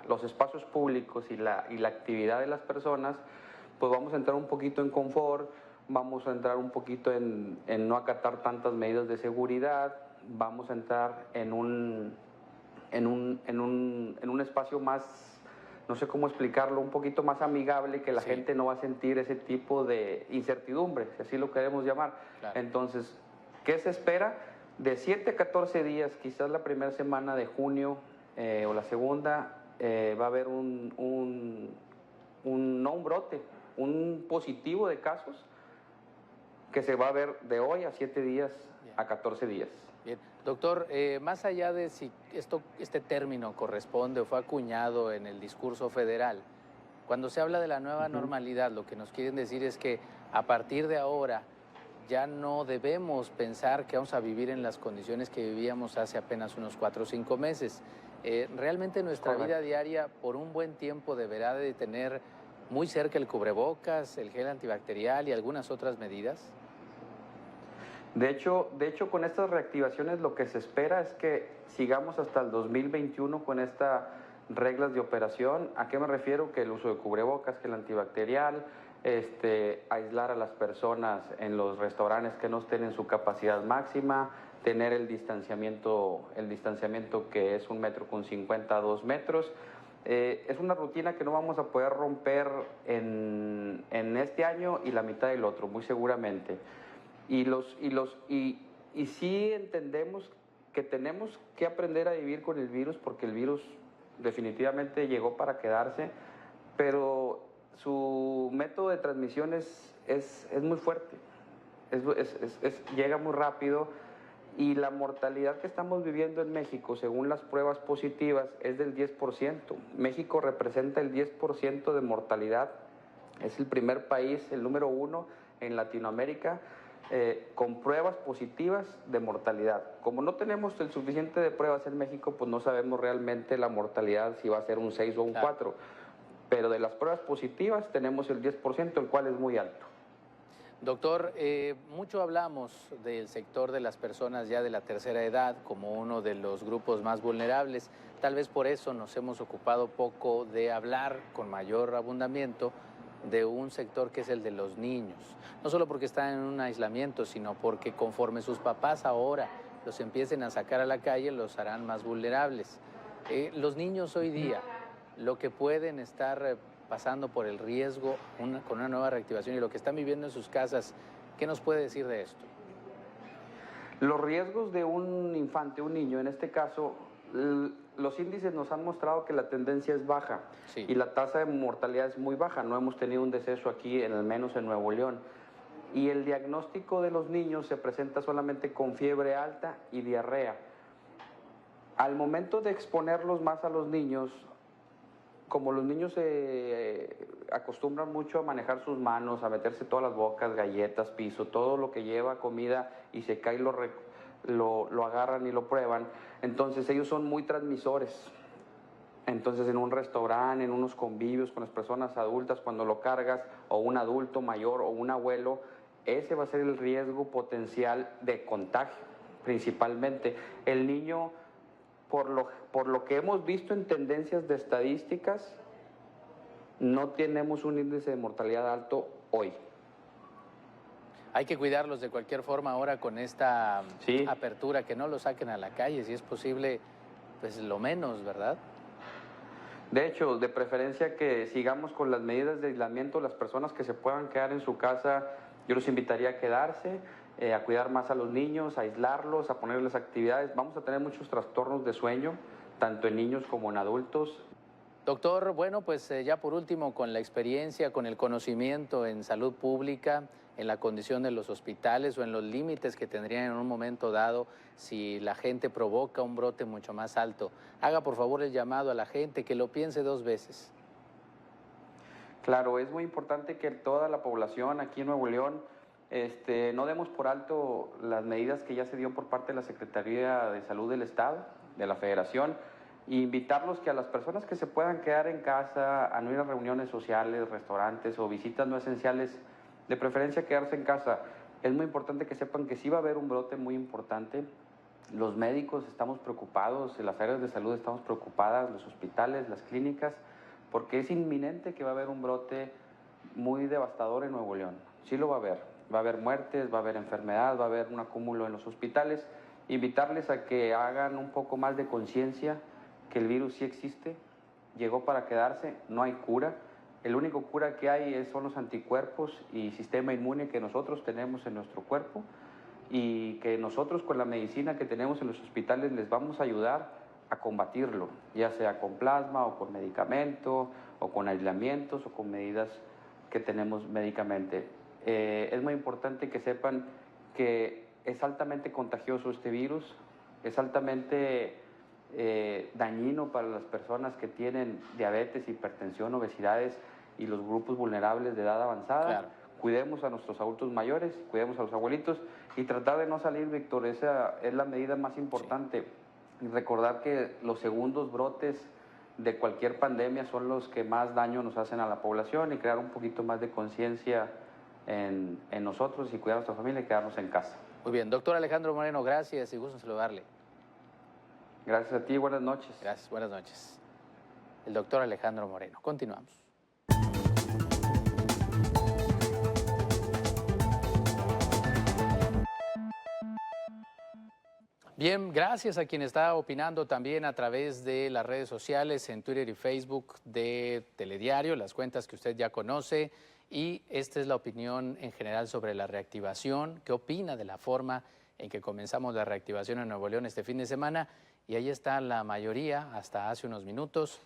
los espacios públicos y la actividad de las personas, pues vamos a entrar un poquito en confort, vamos a entrar un poquito en no acatar tantas medidas de seguridad, vamos a entrar en un espacio más, no sé cómo explicarlo, un poquito más amigable, que la gente no va a sentir ese tipo de incertidumbre, si así lo queremos llamar. Claro. Entonces, ¿qué se espera? De 7 a 14 días, quizás la primera semana de junio o la segunda, va a haber no un brote, un positivo de casos que se va a ver de hoy a 7 días a 14 días. Bien, doctor, más allá de si este término corresponde o fue acuñado en el discurso federal, cuando se habla de la nueva normalidad, lo que nos quieren decir es que a partir de ahora ya no debemos pensar que vamos a vivir en las condiciones que vivíamos hace apenas unos 4 o 5 meses. Realmente nuestra vida diaria por un buen tiempo deberá de tener muy cerca el cubrebocas, el gel antibacterial y algunas otras medidas. De hecho, con estas reactivaciones lo que se espera es que sigamos hasta el 2021 con estas reglas de operación. ¿A qué me refiero? Que el uso de cubrebocas, gel antibacterial, aislar a las personas en los restaurantes que no estén en su capacidad máxima, tener el distanciamiento que es 1,50 m a 2 metros. Es una rutina que no vamos a poder romper en este año y la mitad del otro, muy seguramente. Y sí entendemos que tenemos que aprender a vivir con el virus, porque el virus definitivamente llegó para quedarse, pero su método de transmisión es muy fuerte, llega muy rápido, y la mortalidad que estamos viviendo en México, según las pruebas positivas, es del 10%. México representa el 10% de mortalidad, es el primer país, el número 1 en Latinoamérica, con pruebas positivas de mortalidad. Como no tenemos el suficiente de pruebas en México, pues no sabemos realmente la mortalidad si va a ser un 6 o un 4. Pero de las pruebas positivas tenemos el 10%, el cual es muy alto. Doctor, mucho hablamos del sector de las personas ya de la tercera edad como uno de los grupos más vulnerables. Tal vez por eso nos hemos ocupado poco de hablar con mayor abundamiento de un sector que es el de los niños. No solo porque están en un aislamiento, sino porque conforme sus papás ahora los empiecen a sacar a la calle, los harán más vulnerables. Los niños hoy día, lo que pueden estar pasando por el riesgo con una nueva reactivación y lo que están viviendo en sus casas, ¿qué nos puede decir de esto? Los riesgos de un infante, un niño, en este caso, los índices nos han mostrado que la tendencia es baja, sí, y la tasa de mortalidad es muy baja. No hemos tenido un deceso aquí, al menos en Nuevo León. Y el diagnóstico de los niños se presenta solamente con fiebre alta y diarrea. Al momento de exponerlos más a los niños, como los niños se acostumbran mucho a manejar sus manos, a meterse todas las bocas, galletas, piso, todo lo que lleva comida y se cae, lo agarran y lo prueban, entonces ellos son muy transmisores. Entonces en un restaurante, en unos convivios con las personas adultas, cuando lo cargas, o un adulto mayor o un abuelo, ese va a ser el riesgo potencial de contagio, principalmente. El niño, por lo que hemos visto en tendencias de estadísticas, no tenemos un índice de mortalidad alto hoy. Hay que cuidarlos de cualquier forma ahora con esta apertura, que no los saquen a la calle, si es posible, pues lo menos, ¿verdad? De hecho, de preferencia que sigamos con las medidas de aislamiento. Las personas que se puedan quedar en su casa, yo los invitaría a quedarse, a cuidar más a los niños, a aislarlos, a ponerles actividades. Vamos a tener muchos trastornos de sueño, tanto en niños como en adultos. Doctor, bueno, pues ya por último, con la experiencia, con el conocimiento en salud pública, en la condición de los hospitales o en los límites que tendrían en un momento dado si la gente provoca un brote mucho más alto, haga por favor el llamado a la gente que lo piense 2 veces. Claro, es muy importante que toda la población aquí en Nuevo León no demos por alto las medidas que ya se dio por parte de la Secretaría de Salud del Estado, de la Federación, e invitarlos que a las personas que se puedan quedar en casa, a no ir a reuniones sociales, restaurantes o visitas no esenciales, de preferencia quedarse en casa. Es muy importante que sepan que sí va a haber un brote muy importante. Los médicos estamos preocupados, las áreas de salud estamos preocupadas, los hospitales, las clínicas, porque es inminente que va a haber un brote muy devastador en Nuevo León. Sí lo va a haber. Va a haber muertes, va a haber enfermedad, va a haber un acúmulo en los hospitales. Invitarles a que hagan un poco más de conciencia que el virus sí existe, llegó para quedarse, no hay cura. El único cura que hay son los anticuerpos y sistema inmune que nosotros tenemos en nuestro cuerpo, y que nosotros con la medicina que tenemos en los hospitales les vamos a ayudar a combatirlo, ya sea con plasma o con medicamento o con aislamientos o con medidas que tenemos médicamente. Es muy importante que sepan que es altamente contagioso este virus, es altamente dañino para las personas que tienen diabetes, hipertensión, obesidades y los grupos vulnerables de edad avanzada. Claro. cuidemos a nuestros adultos mayores, cuidemos a los abuelitos y tratar de no salir, Víctor, esa es la medida más importante. Y recordar que los segundos brotes de cualquier pandemia son los que más daño nos hacen a la población y crear un poquito más de conciencia en nosotros y cuidar a nuestra familia y quedarnos en casa. Muy bien, doctor Alejandro Moreno, gracias y gusto en saludarle. Gracias a ti, buenas noches. Gracias, buenas noches. El doctor Alejandro Moreno. Continuamos. Bien, gracias a quien está opinando también a través de las redes sociales, en Twitter y Facebook de Telediario, las cuentas que usted ya conoce. Y esta es la opinión en general sobre la reactivación. ¿Qué opina de la forma en que comenzamos la reactivación en Nuevo León este fin de semana? Y ahí está la mayoría, hasta hace unos minutos.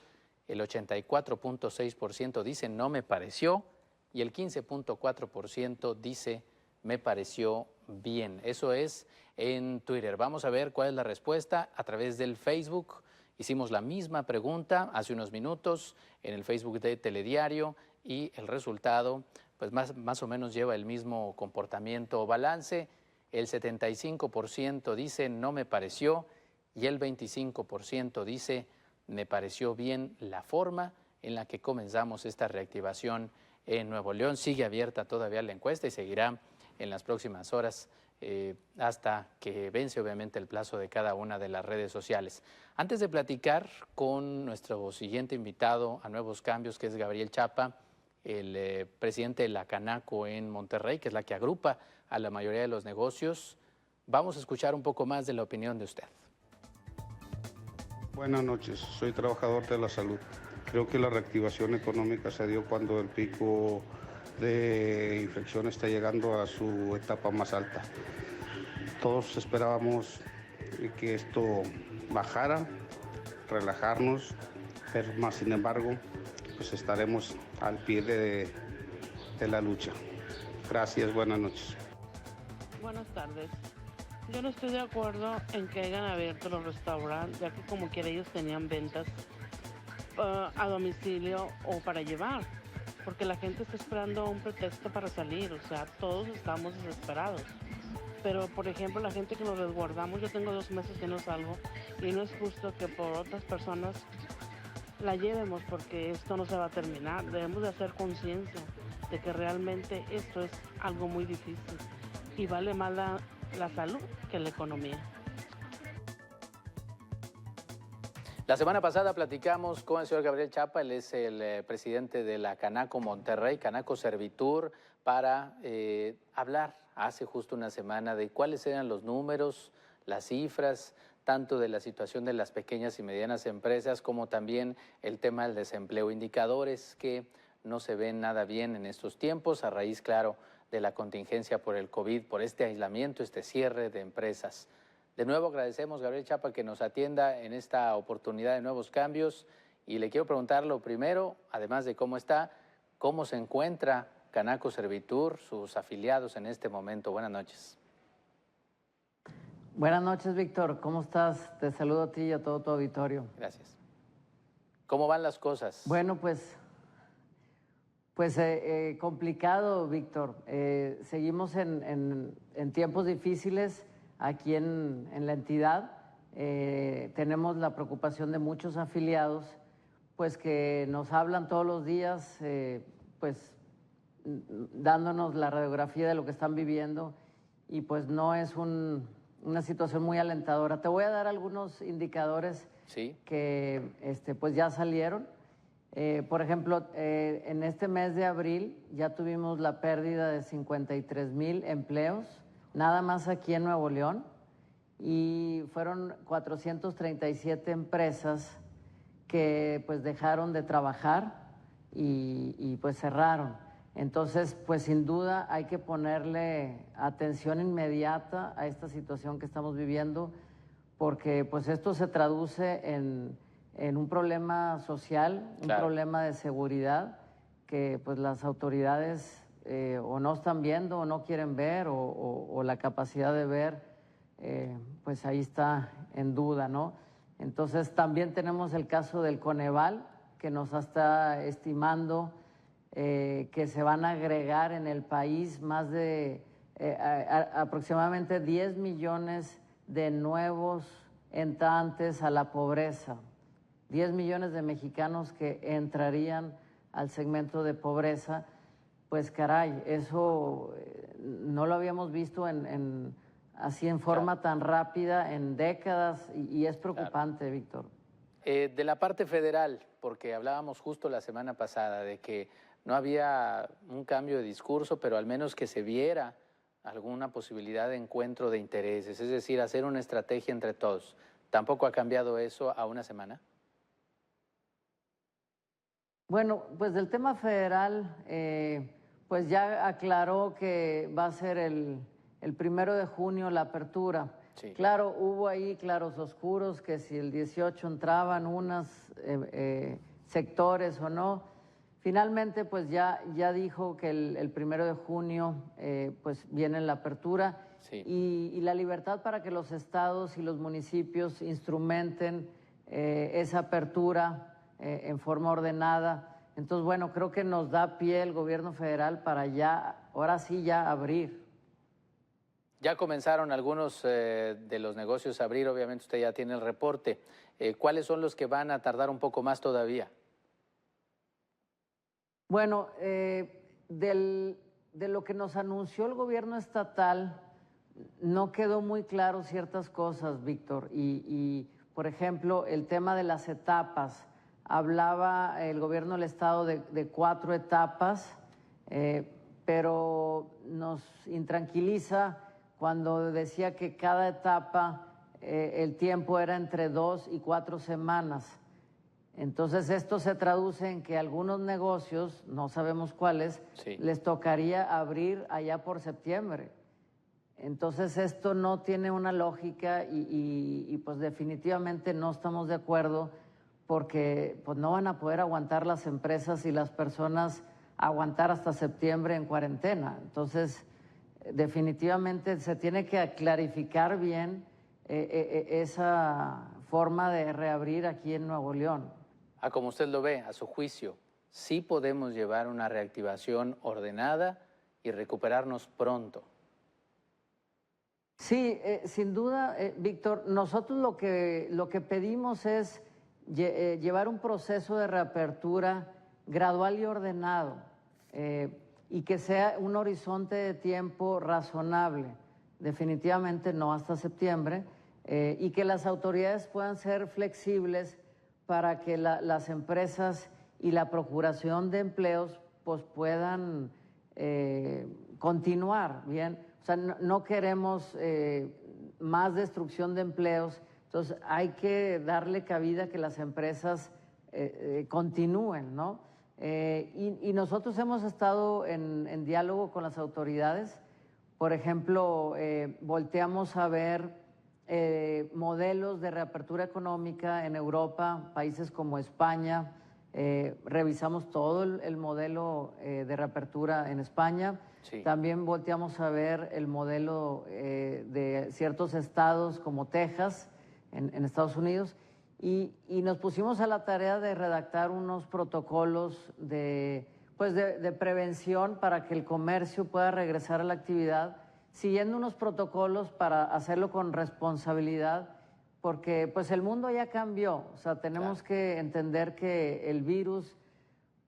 El 84.6% dice no me pareció y el 15.4% dice me pareció bien. Eso es en Twitter. Vamos a ver cuál es la respuesta a través del Facebook. Hicimos la misma pregunta hace unos minutos en el Facebook de Telediario y el resultado pues más o menos lleva el mismo comportamiento o balance. El 75% dice no me pareció y el 25% dice me pareció bien la forma en la que comenzamos esta reactivación en Nuevo León. Sigue abierta todavía la encuesta y seguirá en las próximas horas hasta que vence obviamente el plazo de cada una de las redes sociales. Antes de platicar con nuestro siguiente invitado a Nuevos Cambios, que es Gabriel Chapa, el presidente de la Canaco en Monterrey, que es la que agrupa a la mayoría de los negocios, vamos a escuchar un poco más de la opinión de usted. Buenas noches, soy trabajador de la salud. Creo que la reactivación económica se dio cuando el pico de infección está llegando a su etapa más alta. Todos esperábamos que esto bajara, relajarnos, pero más sin embargo, pues estaremos al pie de la lucha. Gracias, buenas noches. Buenas tardes. Yo no estoy de acuerdo en que hayan abierto los restaurantes, ya que como quiera ellos tenían ventas a domicilio o para llevar, porque la gente está esperando un pretexto para salir, o sea, todos estamos desesperados. Pero, por ejemplo, la gente que nos resguardamos, yo tengo 2 meses que no salgo y no es justo que por otras personas la llevemos porque esto no se va a terminar. Debemos de hacer conciencia de que realmente esto es algo muy difícil y vale más la salud que la economía. La semana pasada platicamos con el señor Gabriel Chapa, él es el presidente de la Canaco Monterrey, Canaco Servitur, para hablar hace justo una semana de cuáles eran los números, las cifras, tanto de la situación de las pequeñas y medianas empresas como también el tema del desempleo, indicadores que no se ven nada bien en estos tiempos a raíz, claro, de la contingencia por el COVID, por este aislamiento, este cierre de empresas. De nuevo agradecemos, Gabriel Chapa, que nos atienda en esta oportunidad de Nuevos Cambios y le quiero preguntar lo primero, además de cómo está, cómo se encuentra Canaco Servitur, sus afiliados en este momento. Buenas noches. Buenas noches, Víctor. ¿Cómo estás? Te saludo a ti y a todo tu auditorio. Gracias. ¿Cómo van las cosas? Bueno, pues complicado, Víctor. Seguimos en tiempos difíciles aquí en la entidad. Tenemos la preocupación de muchos afiliados, pues que nos hablan todos los días, pues dándonos la radiografía de lo que están viviendo y pues no es una situación muy alentadora. Te voy a dar algunos indicadores que pues ya salieron. Por ejemplo, en este mes de abril ya tuvimos la pérdida de 53,000 empleos, nada más aquí en Nuevo León, y fueron 437 empresas que pues dejaron de trabajar y pues cerraron. Entonces, pues sin duda hay que ponerle atención inmediata a esta situación que estamos viviendo, porque pues esto se traduce en un problema social, un problema de seguridad que pues las autoridades o no están viendo o no quieren ver o la capacidad de ver, pues ahí está en duda, ¿no? Entonces también tenemos el caso del Coneval, que nos está estimando que se van a agregar en el país más de aproximadamente 10 millones de nuevos entrantes a la pobreza. 10 millones de mexicanos que entrarían al segmento de pobreza. Pues caray, eso no lo habíamos visto así en forma tan rápida en décadas y es preocupante, Víctor. De la parte federal, porque hablábamos justo la semana pasada de que no había un cambio de discurso, pero al menos que se viera alguna posibilidad de encuentro de intereses, es decir, hacer una estrategia entre todos. ¿Tampoco ha cambiado eso a una semana? Bueno, pues del tema federal, pues ya aclaró que va a ser el 1 de junio la apertura. Sí. Claro, hubo ahí claros oscuros, que si el 18 entraban unos sectores o no. Finalmente, pues ya dijo que el 1 de junio pues viene la apertura. Sí. Y la libertad para que los estados y los municipios instrumenten esa apertura en forma ordenada. Entonces, bueno, creo que nos da pie el gobierno federal para ahora sí ya abrir. Ya comenzaron algunos de los negocios a abrir, obviamente usted ya tiene el reporte. ¿Cuáles son los que van a tardar un poco más todavía? Bueno, de lo que nos anunció el gobierno estatal, no quedó muy claro ciertas cosas, Víctor. Y por ejemplo, el tema de las etapas. Hablaba el gobierno del estado de 4 etapas, pero nos intranquiliza cuando decía que cada etapa el tiempo era entre 2 y 4 semanas. Entonces esto se traduce en que algunos negocios, no sabemos cuáles, sí, les tocaría abrir allá por septiembre. Entonces esto no tiene una lógica y pues definitivamente no estamos de acuerdo, porque pues no van a poder aguantar las empresas y las personas aguantar hasta septiembre en cuarentena. Entonces, definitivamente se tiene que clarificar bien esa forma de reabrir aquí en Nuevo León. Como usted lo ve, a su juicio, sí podemos llevar una reactivación ordenada y recuperarnos pronto. Sí, sin duda, Víctor, nosotros lo que pedimos es llevar un proceso de reapertura gradual y ordenado y que sea un horizonte de tiempo razonable, definitivamente no hasta septiembre, y que las autoridades puedan ser flexibles para que las empresas y la procuración de empleos pues puedan continuar, ¿bien? O sea, no queremos más destrucción de empleos. Entonces, hay que darle cabida a que las empresas continúen, ¿no? Y nosotros hemos estado en diálogo con las autoridades. Por ejemplo, volteamos a ver modelos de reapertura económica en Europa, países como España. Revisamos todo el modelo de reapertura en España. Sí. También volteamos a ver el modelo de ciertos estados como Texas, en Estados Unidos, y nos pusimos a la tarea de redactar unos protocolos de prevención para que el comercio pueda regresar a la actividad, siguiendo unos protocolos para hacerlo con responsabilidad, porque pues el mundo ya cambió. O sea, tenemos que entender que el virus,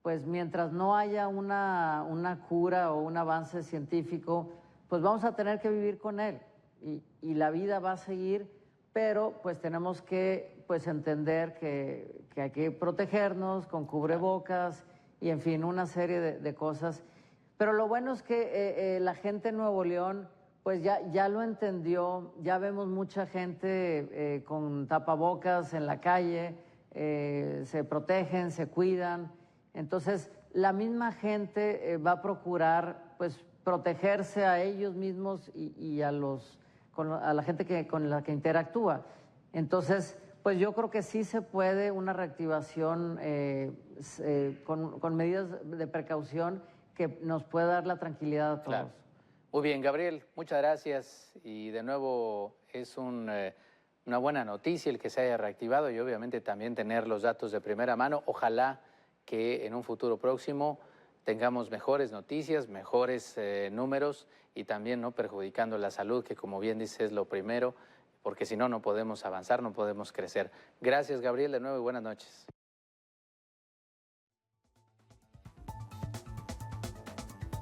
pues mientras no haya una cura o un avance científico, pues vamos a tener que vivir con él y la vida va a seguir. Pero pues tenemos que entender que hay que protegernos con cubrebocas y en fin, una serie de cosas. Pero lo bueno es que la gente en Nuevo León pues ya lo entendió, ya vemos mucha gente con tapabocas en la calle, se protegen, se cuidan. Entonces la misma gente va a procurar pues protegerse a ellos mismos y a la gente con la que interactúa. Entonces, pues yo creo que sí se puede una reactivación con medidas de precaución que nos pueda dar la tranquilidad a todos. Claro. Muy bien, Gabriel, muchas gracias. Y de nuevo es una buena noticia el que se haya reactivado y obviamente también tener los datos de primera mano. Ojalá que en un futuro próximo tengamos mejores noticias, mejores números y también no perjudicando la salud, que como bien dice es lo primero, porque si no, no podemos avanzar, no podemos crecer. Gracias, Gabriel, de nuevo y buenas noches.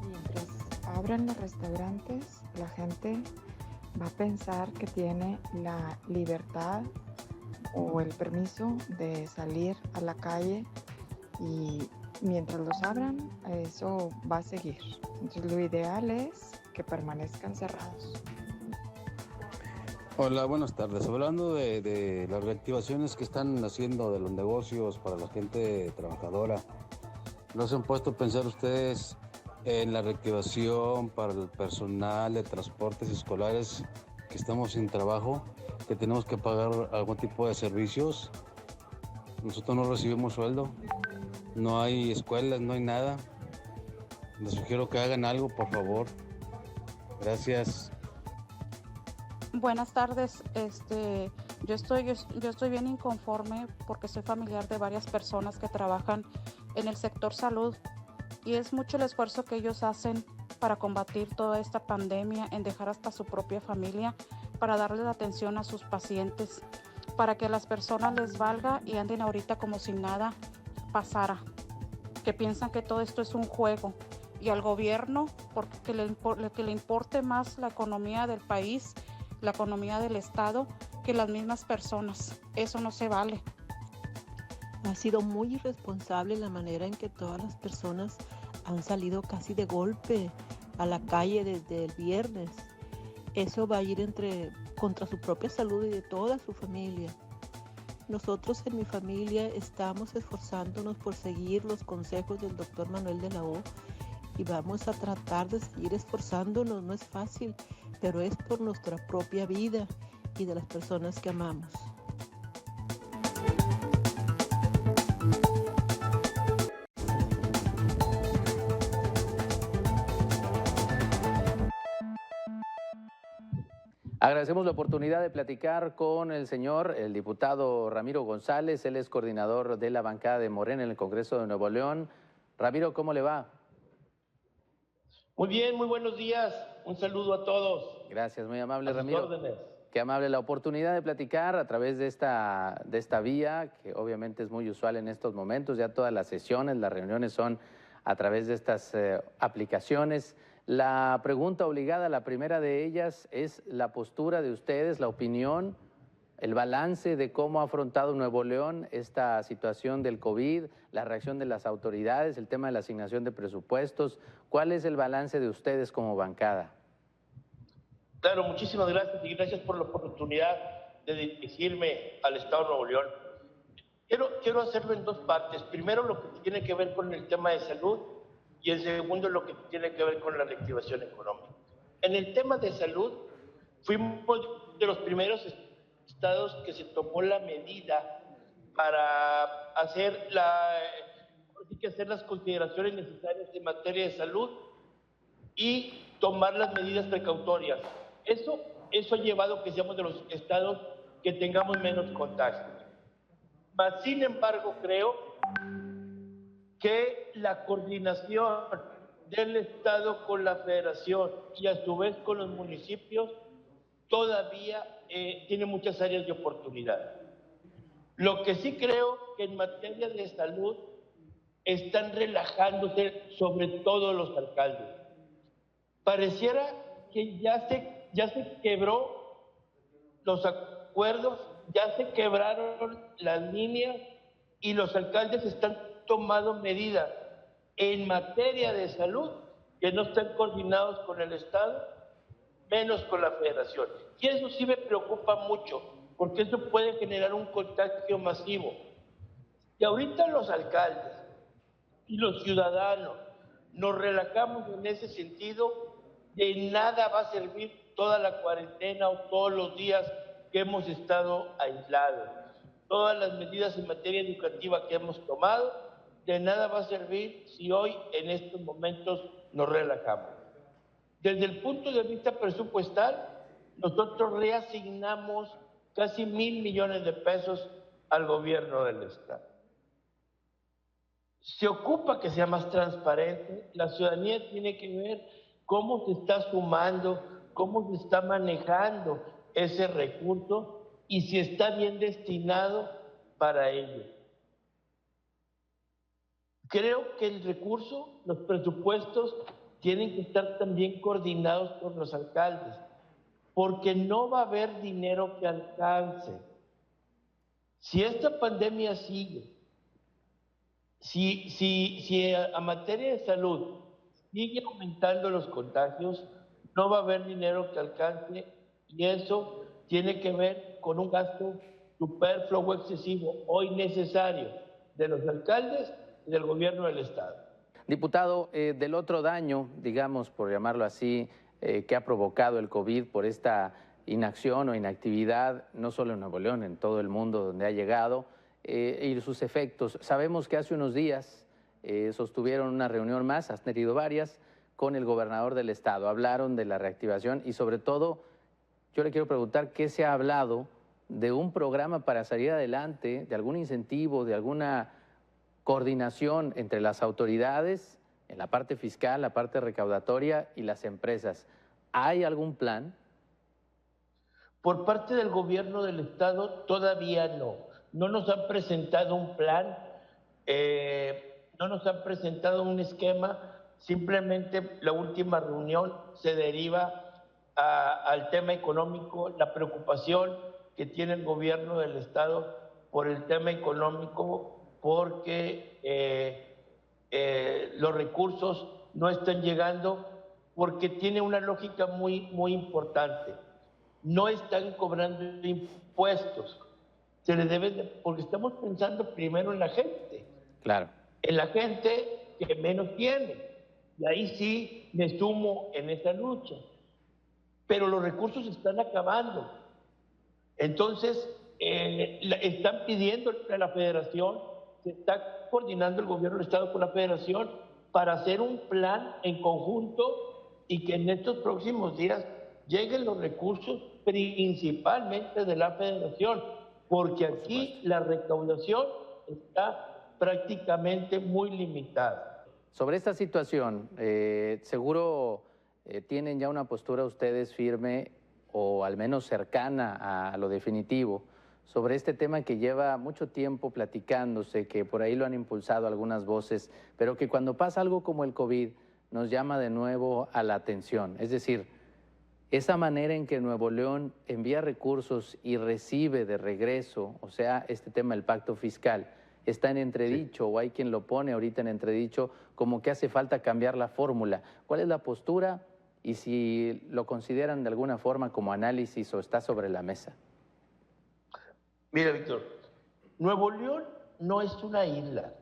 Mientras abran los restaurantes, la gente va a pensar que tiene la libertad o el permiso de salir a la calle y mientras los abran, eso va a seguir. Entonces lo ideal es que permanezcan cerrados. Hola, buenas tardes. Hablando de las reactivaciones que están haciendo de los negocios para la gente trabajadora, ¿no se han puesto a pensar ustedes en la reactivación para el personal de transportes escolares que estamos sin trabajo, que tenemos que pagar algún tipo de servicios? Nosotros no recibimos sueldo, no hay escuelas, no hay nada. Les sugiero que hagan algo, por favor. Gracias. Buenas tardes, yo estoy bien inconforme porque soy familiar de varias personas que trabajan en el sector salud y es mucho el esfuerzo que ellos hacen para combatir toda esta pandemia, en dejar hasta su propia familia para darles atención a sus pacientes, para que a las personas les valga y anden ahorita como si nada pasara, que piensan que todo esto es un juego, y al gobierno porque le importe más la economía del país, la economía del Estado, que las mismas personas. Eso no se vale. Ha sido muy irresponsable la manera en que todas las personas han salido casi de golpe a la calle desde el viernes. Eso va a ir contra su propia salud y de toda su familia. Nosotros en mi familia estamos esforzándonos por seguir los consejos del doctor Manuel de la O y vamos a tratar de seguir esforzándonos. No es fácil, pero es por nuestra propia vida y de las personas que amamos. Agradecemos la oportunidad de platicar con el diputado Ramiro González. Él es coordinador de la bancada de Morena en el Congreso de Nuevo León. Ramiro, ¿cómo le va? Muy bien, muy buenos días. Un saludo a todos. Gracias, muy amable, A sus Ramiro. órdenes. Qué amable la oportunidad de platicar a través de esta vía, que obviamente es muy usual en estos momentos. Ya todas las sesiones, las reuniones son a través de estas aplicaciones. La pregunta obligada, la primera de ellas, es la postura de ustedes, la opinión, el balance de cómo ha afrontado Nuevo León esta situación del COVID, la reacción de las autoridades, el tema de la asignación de presupuestos. ¿Cuál es el balance de ustedes como bancada? Claro, muchísimas gracias y gracias por la oportunidad de dirigirme al Estado de Nuevo León. Quiero hacerlo en dos partes. Primero, lo que tiene que ver con el tema de salud y en segundo, lo que tiene que ver con la reactivación económica. En el tema de salud, fuimos de los primeros estados que se tomó la medida para hacer las consideraciones necesarias en materia de salud y tomar las medidas precautorias. Eso ha llevado a que seamos de los estados que tengamos menos contagios. Mas, sin embargo, creo que la coordinación del Estado con la Federación y a su vez con los municipios todavía tiene muchas áreas de oportunidad. Lo que sí creo que en materia de salud están relajándose sobre todo los alcaldes. Pareciera que ya se quebró los acuerdos, ya se quebraron las líneas y los alcaldes están tomando medidas en materia de salud que no están coordinados con el Estado, menos con la Federación. Y eso sí me preocupa mucho, porque eso puede generar un contagio masivo. Y ahorita los alcaldes y los ciudadanos nos relajamos en ese sentido, de nada va a servir toda la cuarentena o todos los días que hemos estado aislados. Todas las medidas en materia educativa que hemos tomado, de nada va a servir si hoy en estos momentos nos relajamos. Desde el punto de vista presupuestal, nosotros reasignamos casi 1,000 millones de pesos al gobierno del Estado. se ocupa que sea más transparente. La ciudadanía tiene que ver cómo se está sumando, cómo se está manejando ese recurso y si está bien destinado para ello. Creo que el recurso, los presupuestos, tienen que estar también coordinados por los alcaldes, porque no va a haber dinero que alcance. Si esta pandemia sigue, si a materia de salud sigue aumentando los contagios, no va a haber dinero que alcance, y eso tiene que ver con un gasto superfluo o excesivo o innecesario de los alcaldes y del gobierno del Estado. Diputado, del otro daño, digamos, por llamarlo así, que ha provocado el COVID por esta inacción o inactividad, no solo en Nuevo León, en todo el mundo donde ha llegado, y sus efectos. Sabemos que hace unos días sostuvieron una reunión más, has tenido varias, con el gobernador del estado. Hablaron de la reactivación y sobre todo, yo le quiero preguntar qué se ha hablado de un programa para salir adelante, de algún incentivo, de alguna coordinación entre las autoridades, en la parte fiscal, la parte recaudatoria y las empresas. ¿Hay algún plan? Por parte del gobierno del estado todavía no. No nos han presentado un plan, no nos han presentado un esquema, simplemente la última reunión se deriva al tema económico, la preocupación que tiene el gobierno del estado por el tema económico, porque los recursos no están llegando, porque tiene una lógica muy importante. No están cobrando impuestos. Se les debe porque estamos pensando primero en la gente. Claro. En la gente que menos tiene. Y ahí sí me sumo en esa lucha. Pero los recursos se están acabando. Entonces, están pidiendo a la federación, se está coordinando el gobierno del estado con la federación para hacer un plan en conjunto y que en estos próximos días lleguen los recursos principalmente de la federación, porque aquí la recaudación está prácticamente muy limitada. Sobre esta situación, seguro tienen ya una postura ustedes firme o al menos cercana a lo definitivo sobre este tema que lleva mucho tiempo platicándose, que por ahí lo han impulsado algunas voces, pero que cuando pasa algo como el COVID nos llama de nuevo a la atención. Es decir, esa manera en que Nuevo León envía recursos y recibe de regreso, o sea, este tema del pacto fiscal, está en entredicho, o hay quien lo pone ahorita en entredicho, como que hace falta cambiar la fórmula. ¿Cuál es la postura y si lo consideran de alguna forma como análisis o está sobre la mesa? Mira, Víctor, Nuevo León no es una isla.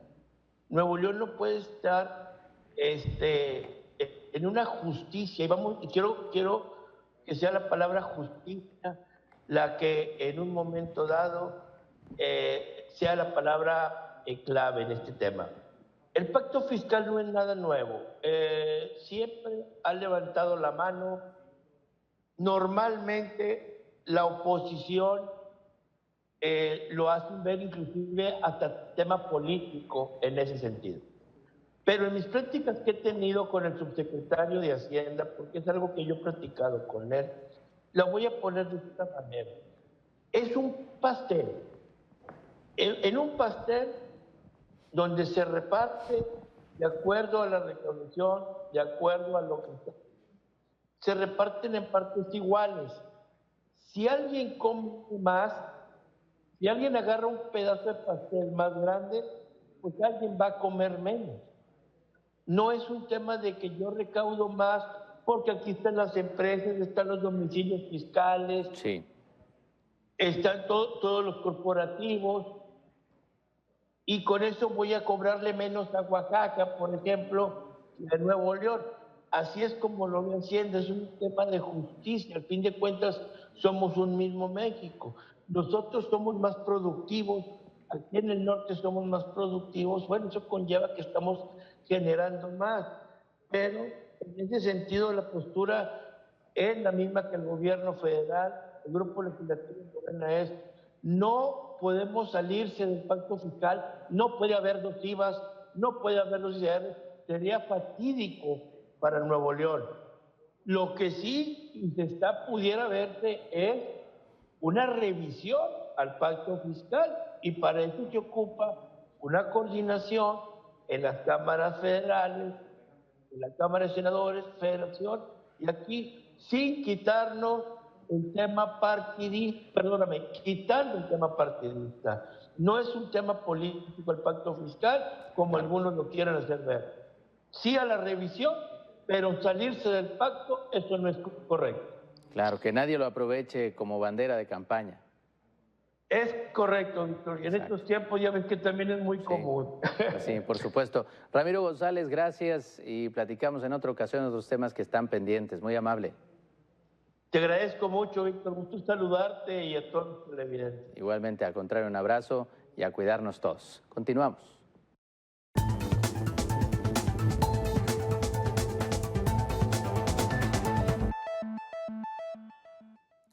Nuevo León no puede estar en una justicia, y quiero que sea la palabra justicia la que en un momento dado sea la palabra clave en este tema. El pacto fiscal no es nada nuevo. Siempre ha levantado la mano. Normalmente la oposición lo hacen ver inclusive hasta tema político en ese sentido. Pero en mis prácticas que he tenido con el subsecretario de Hacienda, porque es algo que yo he practicado con él, la voy a poner de esta manera. Es un pastel. En un pastel donde se reparte de acuerdo a la recaudación, de acuerdo a lo que se reparten en partes iguales. Si alguien come más, si alguien agarra un pedazo de pastel más grande, pues alguien va a comer menos. No es un tema de que yo recaudo más porque aquí están las empresas, están los domicilios fiscales, sí, están todos los corporativos, y con eso voy a cobrarle menos a Oaxaca, por ejemplo, de Nuevo León. Así es como lo voy haciendo, es un tema de justicia. Al fin de cuentas, somos un mismo México. Nosotros somos más productivos, aquí en el norte somos más productivos. Bueno, eso conlleva que estamos generando más, pero en ese sentido la postura es la misma que el gobierno federal, el grupo legislativo de Morena es: no podemos salirse del pacto fiscal, no puede haber dos IVAs, no puede haber los cierres, sería fatídico para Nuevo León. Lo que sí pudiera verse es una revisión al pacto fiscal y para eso se ocupa una coordinación en las cámaras federales, en la Cámara de Senadores, Federación, y aquí sin quitarnos el tema partidista, quitando el tema partidista. No es un tema político el pacto fiscal, como algunos lo quieren hacer ver. Sí a la revisión, pero salirse del pacto, eso no es correcto. Claro, que nadie lo aproveche como bandera de campaña. Es correcto, Víctor, y en estos tiempos ya ves que también es muy común. Sí, por supuesto. Ramiro González, gracias y platicamos en otra ocasión otros temas que están pendientes. Muy amable. Te agradezco mucho, Víctor, gusto saludarte y a todos los televidentes. Igualmente, al contrario, un abrazo y a cuidarnos todos. Continuamos.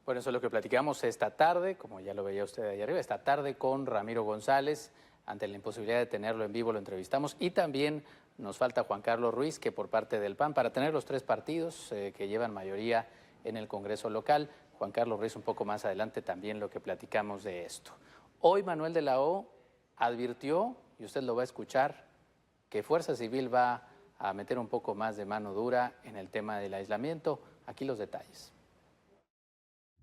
Bueno, eso es lo que platicamos esta tarde, como ya lo veía usted ahí arriba, esta tarde con Ramiro González. Ante la imposibilidad de tenerlo en vivo, lo entrevistamos. Y también nos falta Juan Carlos Ruiz, que por parte del PAN, para tener los tres partidos que llevan mayoría en el Congreso local. Juan Carlos Ruiz un poco más adelante también lo que platicamos de esto. Hoy Manuel de la O advirtió, y usted lo va a escuchar, que Fuerza Civil va a meter un poco más de mano dura en el tema del aislamiento. Aquí los detalles.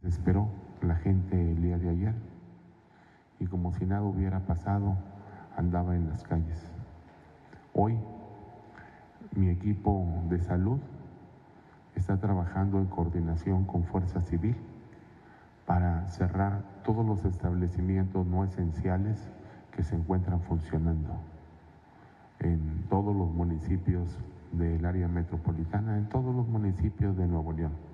Esperó la gente el día de ayer y como si nada hubiera pasado, andaba en las calles. Hoy mi equipo de salud está trabajando en coordinación con Fuerza Civil para cerrar todos los establecimientos no esenciales que se encuentran funcionando en todos los municipios del área metropolitana, en todos los municipios de Nuevo León.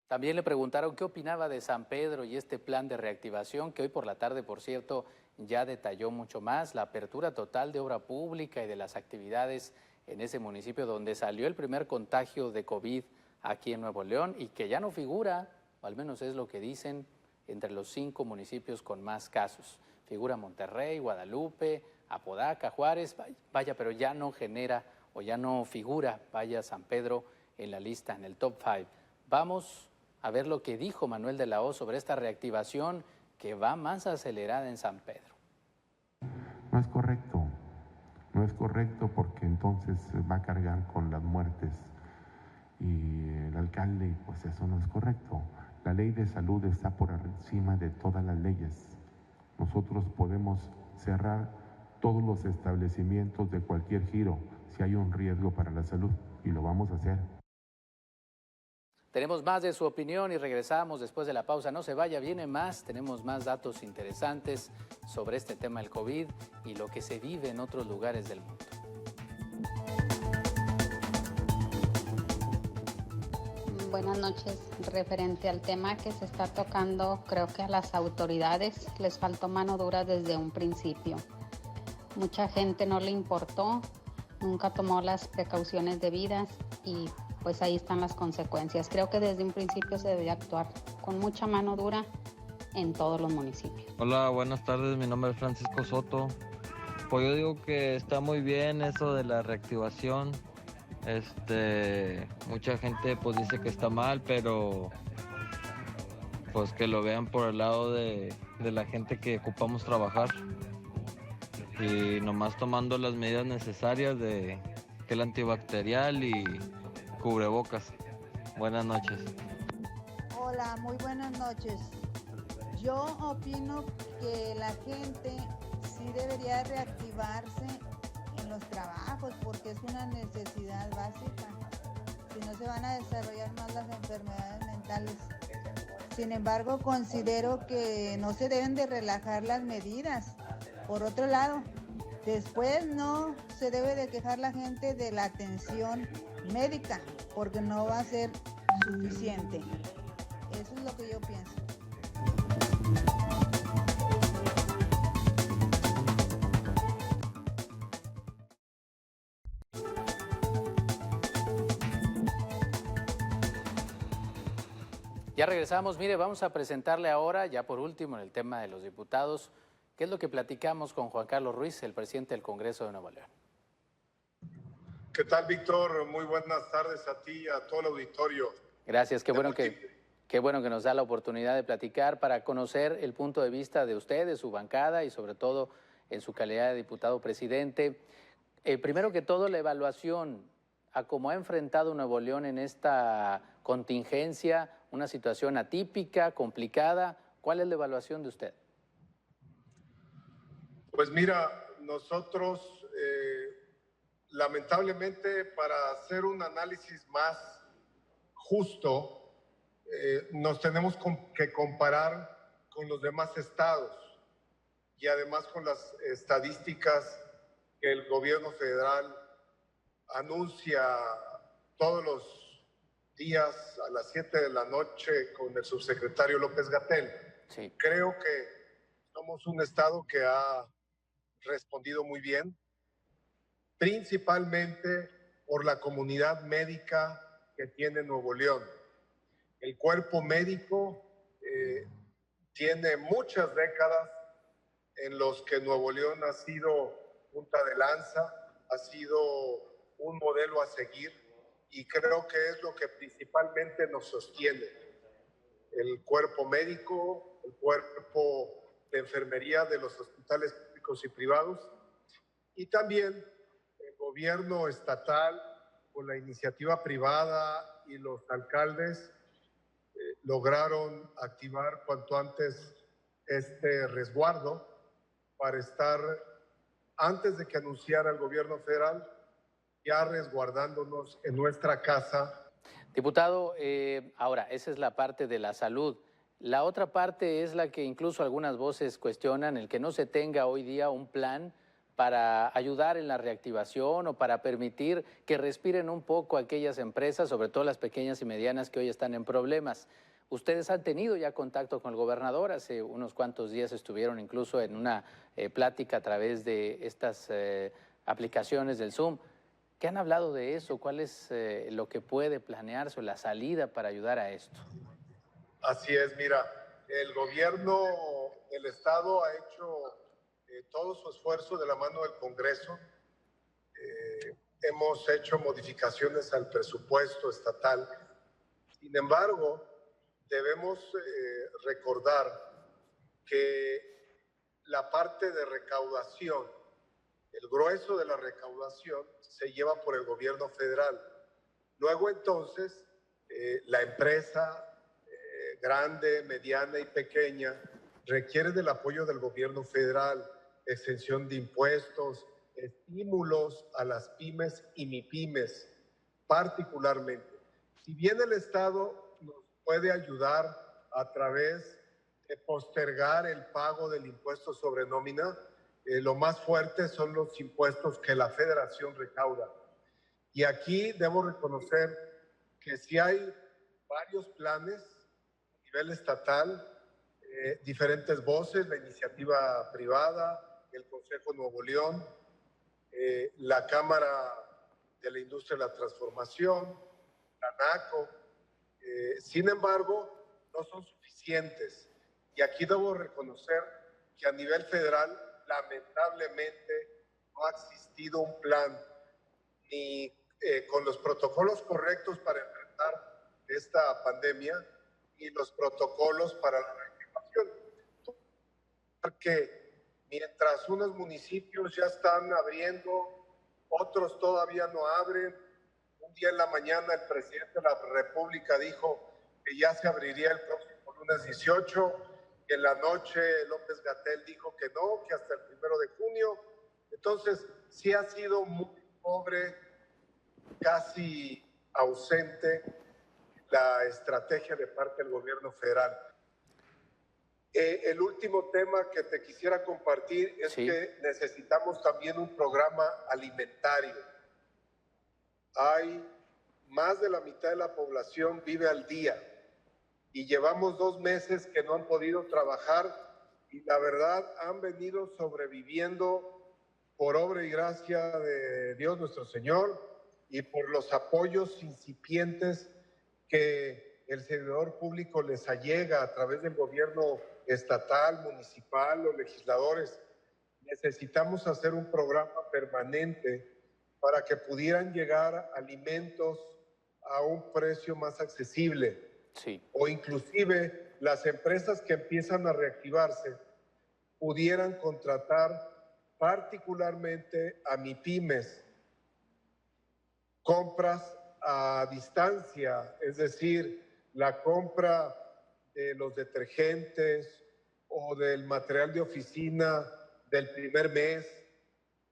También le preguntaron qué opinaba de San Pedro y este plan de reactivación que hoy por la tarde, por cierto, ya detalló mucho más la apertura total de obra pública y de las actividades en ese municipio donde salió el primer contagio de COVID aquí en Nuevo León y que ya no figura, o al menos es lo que dicen, entre los 5 municipios con más casos. Figura Monterrey, Guadalupe, Apodaca, Juárez, vaya, pero ya no genera o ya no figura, vaya, San Pedro en la lista, en el top 5. Vamos a ver lo que dijo Manuel de la O sobre esta reactivación que va más acelerada en San Pedro. No es correcto porque entonces va a cargar con las muertes y el alcalde, pues eso no es correcto. La ley de salud está por encima de todas las leyes. Nosotros podemos cerrar todos los establecimientos de cualquier giro si hay un riesgo para la salud y lo vamos a hacer. Tenemos más de su opinión y regresamos después de la pausa. No se vaya, viene más. Tenemos más datos interesantes sobre este tema del COVID y lo que se vive en otros lugares del mundo. Buenas noches. Referente al tema que se está tocando, creo que a las autoridades les faltó mano dura desde un principio. Mucha gente no le importó, nunca tomó las precauciones debidas y pues ahí están las consecuencias. Creo que desde un principio se debía actuar con mucha mano dura en todos los municipios. Hola, buenas tardes, mi nombre es Francisco Soto. Pues yo digo que está muy bien eso de la reactivación. Mucha gente pues dice que está mal, pero pues que lo vean por el lado de la gente que ocupamos trabajar. Y nomás tomando las medidas necesarias de gel antibacterial y cubrebocas. Buenas noches. Hola, muy buenas noches. Yo opino que la gente sí debería reactivarse en los trabajos porque es una necesidad básica. Si no se van a desarrollar más las enfermedades mentales. Sin embargo, considero que no se deben de relajar las medidas. Por otro lado, después no se debe de quejar la gente de la atención médica, porque no va a ser suficiente. Eso es lo que yo pienso. Ya regresamos. Mire, vamos a presentarle ahora, ya por último, en el tema de los diputados, ¿Qué es lo que platicamos con Juan Carlos Ruiz, el presidente del Congreso de Nuevo León? ¿Qué tal, Víctor? Muy buenas tardes a ti y a todo el auditorio. Gracias, qué bueno que nos da la oportunidad de platicar para conocer el punto de vista de usted, de su bancada y sobre todo en su calidad de diputado presidente. Primero que todo, la evaluación a cómo ha enfrentado Nuevo León en esta contingencia, una situación atípica, complicada. ¿Cuál es la evaluación de usted? Pues mira, nosotros lamentablemente para hacer un análisis más justo nos tenemos que comparar con los demás estados y además con las estadísticas que el gobierno federal anuncia todos los días a las 7 de la noche con el subsecretario López-Gatell. Sí. Creo que somos un estado que ha respondido muy bien, principalmente por la comunidad médica que tiene Nuevo León. El cuerpo médico tiene muchas décadas en los que Nuevo León ha sido punta de lanza, ha sido un modelo a seguir y creo que es lo que principalmente nos sostiene. El cuerpo médico, el cuerpo de enfermería de los hospitales públicos y privados y también el gobierno estatal con la iniciativa privada y los alcaldes lograron activar cuanto antes este resguardo para estar, antes de que anunciara el gobierno federal, ya resguardándonos en nuestra casa. Diputado, ahora, esa es la parte de la salud. La otra parte es la que incluso algunas voces cuestionan, el que no se tenga hoy día un plan para ayudar en la reactivación o para permitir que respiren un poco aquellas empresas, sobre todo las pequeñas y medianas que hoy están en problemas. Ustedes han tenido ya contacto con el gobernador, hace unos cuantos días estuvieron incluso en una plática a través de estas aplicaciones del Zoom. ¿Qué han hablado de eso? ¿Cuál es lo que puede planearse o la salida para ayudar a esto? Así es, mira, el gobierno del estado ha hecho todo su esfuerzo de la mano del Congreso. Hemos hecho modificaciones al presupuesto estatal. Sin embargo, debemos recordar que la parte de recaudación, el grueso de la recaudación se lleva por el gobierno federal. Luego entonces, la empresa grande, mediana y pequeña requiere del apoyo del gobierno federal, exención de impuestos, estímulos a las pymes y MIPYMES particularmente. Si bien el Estado nos puede ayudar a través de postergar el pago del impuesto sobre nómina, lo más fuerte son los impuestos que la Federación recauda. Y aquí debo reconocer que sí hay varios planes a nivel estatal, diferentes voces, la iniciativa privada, el Consejo Nuevo León, la Cámara de la Industria de la Transformación, la NACO. Sin embargo, no son suficientes. Y aquí debo reconocer que a nivel federal, lamentablemente, no ha existido un plan ni con los protocolos correctos para enfrentar esta pandemia y los protocolos para la reactivación. Porque mientras unos municipios ya están abriendo, otros todavía no abren. Un día en la mañana el presidente de la República dijo que ya se abriría el próximo lunes 18, que en la noche López-Gatell dijo que no, que hasta el 1 de junio. Entonces, sí ha sido muy pobre, casi ausente la estrategia de parte del gobierno federal. El último tema que te quisiera compartir es que necesitamos también un programa alimentario. Hay más de la mitad de la población vive al día y llevamos 2 meses que no han podido trabajar y la verdad han venido sobreviviendo por obra y gracia de Dios nuestro Señor y por los apoyos incipientes que el servidor público les allega a través del gobierno estatal, municipal o legisladores. Necesitamos hacer un programa permanente para que pudieran llegar alimentos a un precio más accesible. Sí. O inclusive las empresas que empiezan a reactivarse pudieran contratar particularmente a MIPYMES, compras a distancia, es decir, la compra de los detergentes o del material de oficina del primer mes,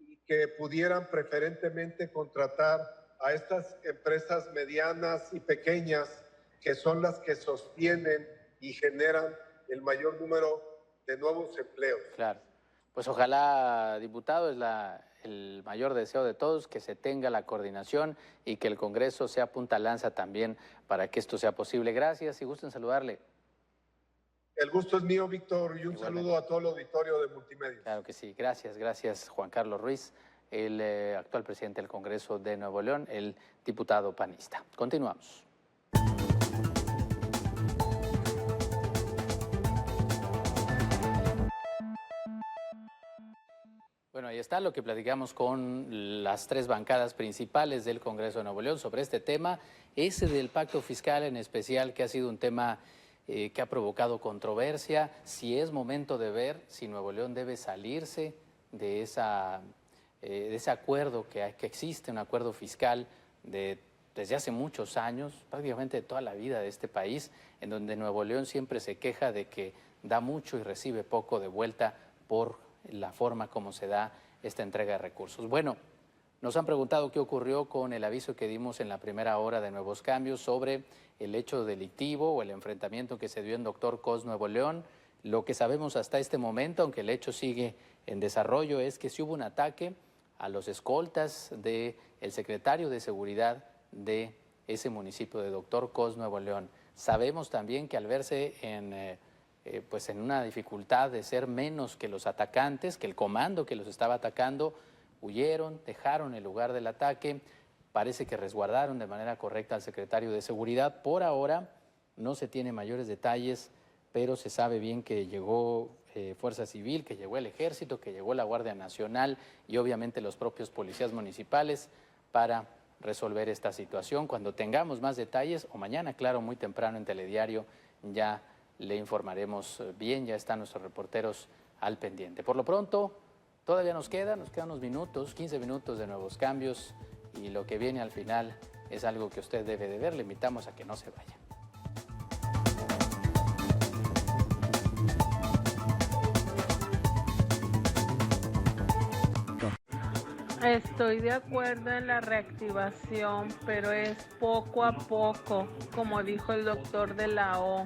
y que pudieran preferentemente contratar a estas empresas medianas y pequeñas, que son las que sostienen y generan el mayor número de nuevos empleos. Claro. Pues ojalá, diputado, es el mayor deseo de todos, que se tenga la coordinación y que el Congreso sea punta lanza también para que esto sea posible. Gracias y gusto en saludarle. El gusto es mío, Víctor, y un saludo a todo el auditorio de Multimedios. Claro que sí. Gracias, Juan Carlos Ruiz, el actual presidente del Congreso de Nuevo León, el diputado panista. Continuamos. Bueno, ahí está lo que platicamos con las tres bancadas principales del Congreso de Nuevo León sobre este tema, ese del pacto fiscal en especial, que ha sido un tema que ha provocado controversia, si es momento de ver si Nuevo León debe salirse de ese acuerdo que existe, un acuerdo fiscal desde hace muchos años, prácticamente de toda la vida de este país, en donde Nuevo León siempre se queja de que da mucho y recibe poco de vuelta por la forma como se da esta entrega de recursos. Bueno, nos han preguntado qué ocurrió con el aviso que dimos en la primera hora de Nuevos Cambios sobre el hecho delictivo o el enfrentamiento que se dio en Dr. Cos, Nuevo León. Lo que sabemos hasta este momento, aunque el hecho sigue en desarrollo, es que sí hubo un ataque a los escoltas del secretario de Seguridad de ese municipio de Dr. Cos, Nuevo León. Sabemos también que al verse en una dificultad de ser menos que los atacantes, que el comando que los estaba atacando, huyeron, dejaron el lugar del ataque, parece que resguardaron de manera correcta al secretario de Seguridad. Por ahora no se tiene mayores detalles, pero se sabe bien que llegó Fuerza Civil, que llegó el Ejército, que llegó la Guardia Nacional y obviamente los propios policías municipales para resolver esta situación. Cuando tengamos más detalles, o mañana, claro, muy temprano en Telediario, ya le informaremos bien, ya están nuestros reporteros al pendiente. Por lo pronto, todavía nos quedan unos minutos, 15 minutos de Nuevos Cambios, y lo que viene al final es algo que usted debe de ver. Le invitamos a que no se vaya. Estoy de acuerdo en la reactivación, pero es poco a poco, como dijo el doctor de la O,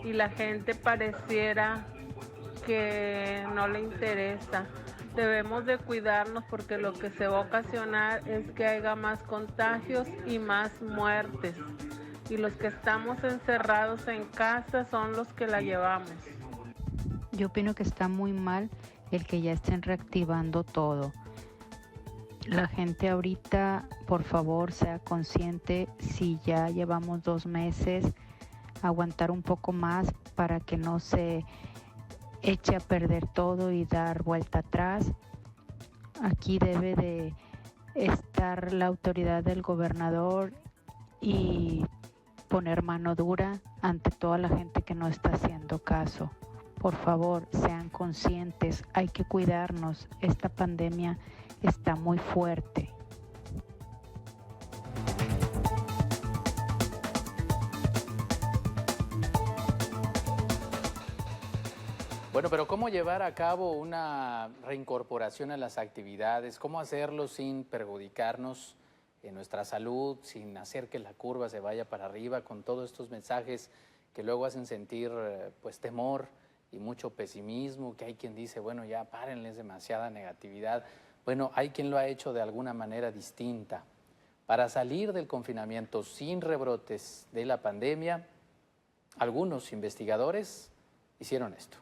y la gente pareciera que no le interesa. Debemos de cuidarnos porque lo que se va a ocasionar es que haya más contagios y más muertes. Y los que estamos encerrados en casa son los que la llevamos. Yo opino que está muy mal el que ya estén reactivando todo. La gente ahorita, por favor, sea consciente, si ya llevamos 2 meses, aguantar un poco más para que no se eche a perder todo y dar vuelta atrás. Aquí debe de estar la autoridad del gobernador y poner mano dura ante toda la gente que no está haciendo caso. Por favor, sean conscientes, hay que cuidarnos. Esta pandemia está muy fuerte. Bueno, pero ¿cómo llevar a cabo una reincorporación a las actividades? ¿Cómo hacerlo sin perjudicarnos en nuestra salud, sin hacer que la curva se vaya para arriba con todos estos mensajes que luego hacen sentir temor y mucho pesimismo, que hay quien dice, bueno, ya párenles, demasiada negatividad? Bueno, hay quien lo ha hecho de alguna manera distinta. Para salir del confinamiento sin rebrotes de la pandemia, algunos investigadores hicieron esto.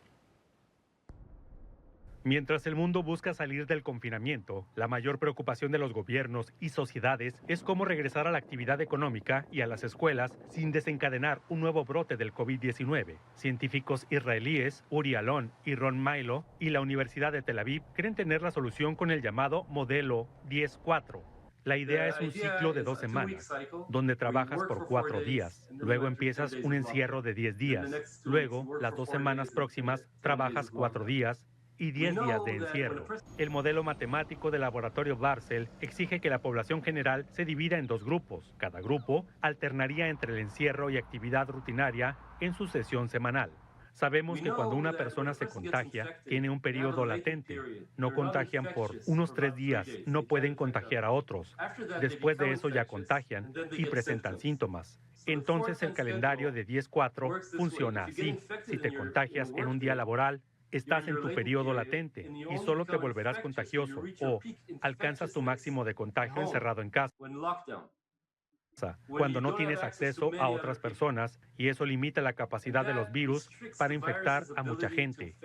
Mientras el mundo busca salir del confinamiento, la mayor preocupación de los gobiernos y sociedades es cómo regresar a la actividad económica y a las escuelas sin desencadenar un nuevo brote del COVID-19. Científicos israelíes Uri Alon y Ron Milo y la Universidad de Tel Aviv creen tener la solución con el llamado modelo 10-4. La idea es un ciclo de 2 semanas, donde trabajas por 4 días, luego empiezas un encierro de 10 días, luego las 2 semanas próximas trabajas 4 días, y 10 días de encierro. El modelo matemático del laboratorio Barcel exige que la población general se divida en 2 grupos. Cada grupo alternaría entre el encierro y actividad rutinaria en su sesión semanal. Sabemos que cuando una persona se contagia, tiene un periodo latente. No contagian por unos 3 días, no pueden contagiar a otros. Después de eso ya contagian y presentan síntomas. Entonces el calendario de 10-4 funciona así. Si te contagias en un día laboral, estás en tu periodo latente y solo te volverás contagioso o alcanzas tu máximo de contagio encerrado en casa, cuando no tienes acceso a otras personas, y eso limita la capacidad de los virus para infectar a mucha gente.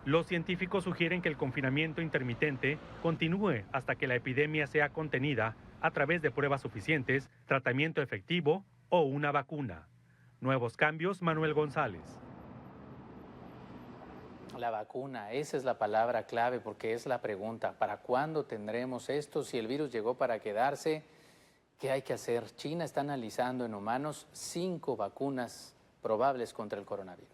Los científicos sugieren que el confinamiento intermitente continúe hasta que la epidemia sea contenida a través de pruebas suficientes, tratamiento efectivo o una vacuna. Nuevos cambios, Manuel González. La vacuna, esa es la palabra clave, porque es la pregunta. ¿Para cuándo tendremos esto? Si el virus llegó para quedarse, ¿qué hay que hacer? China está analizando en humanos 5 vacunas probables contra el coronavirus.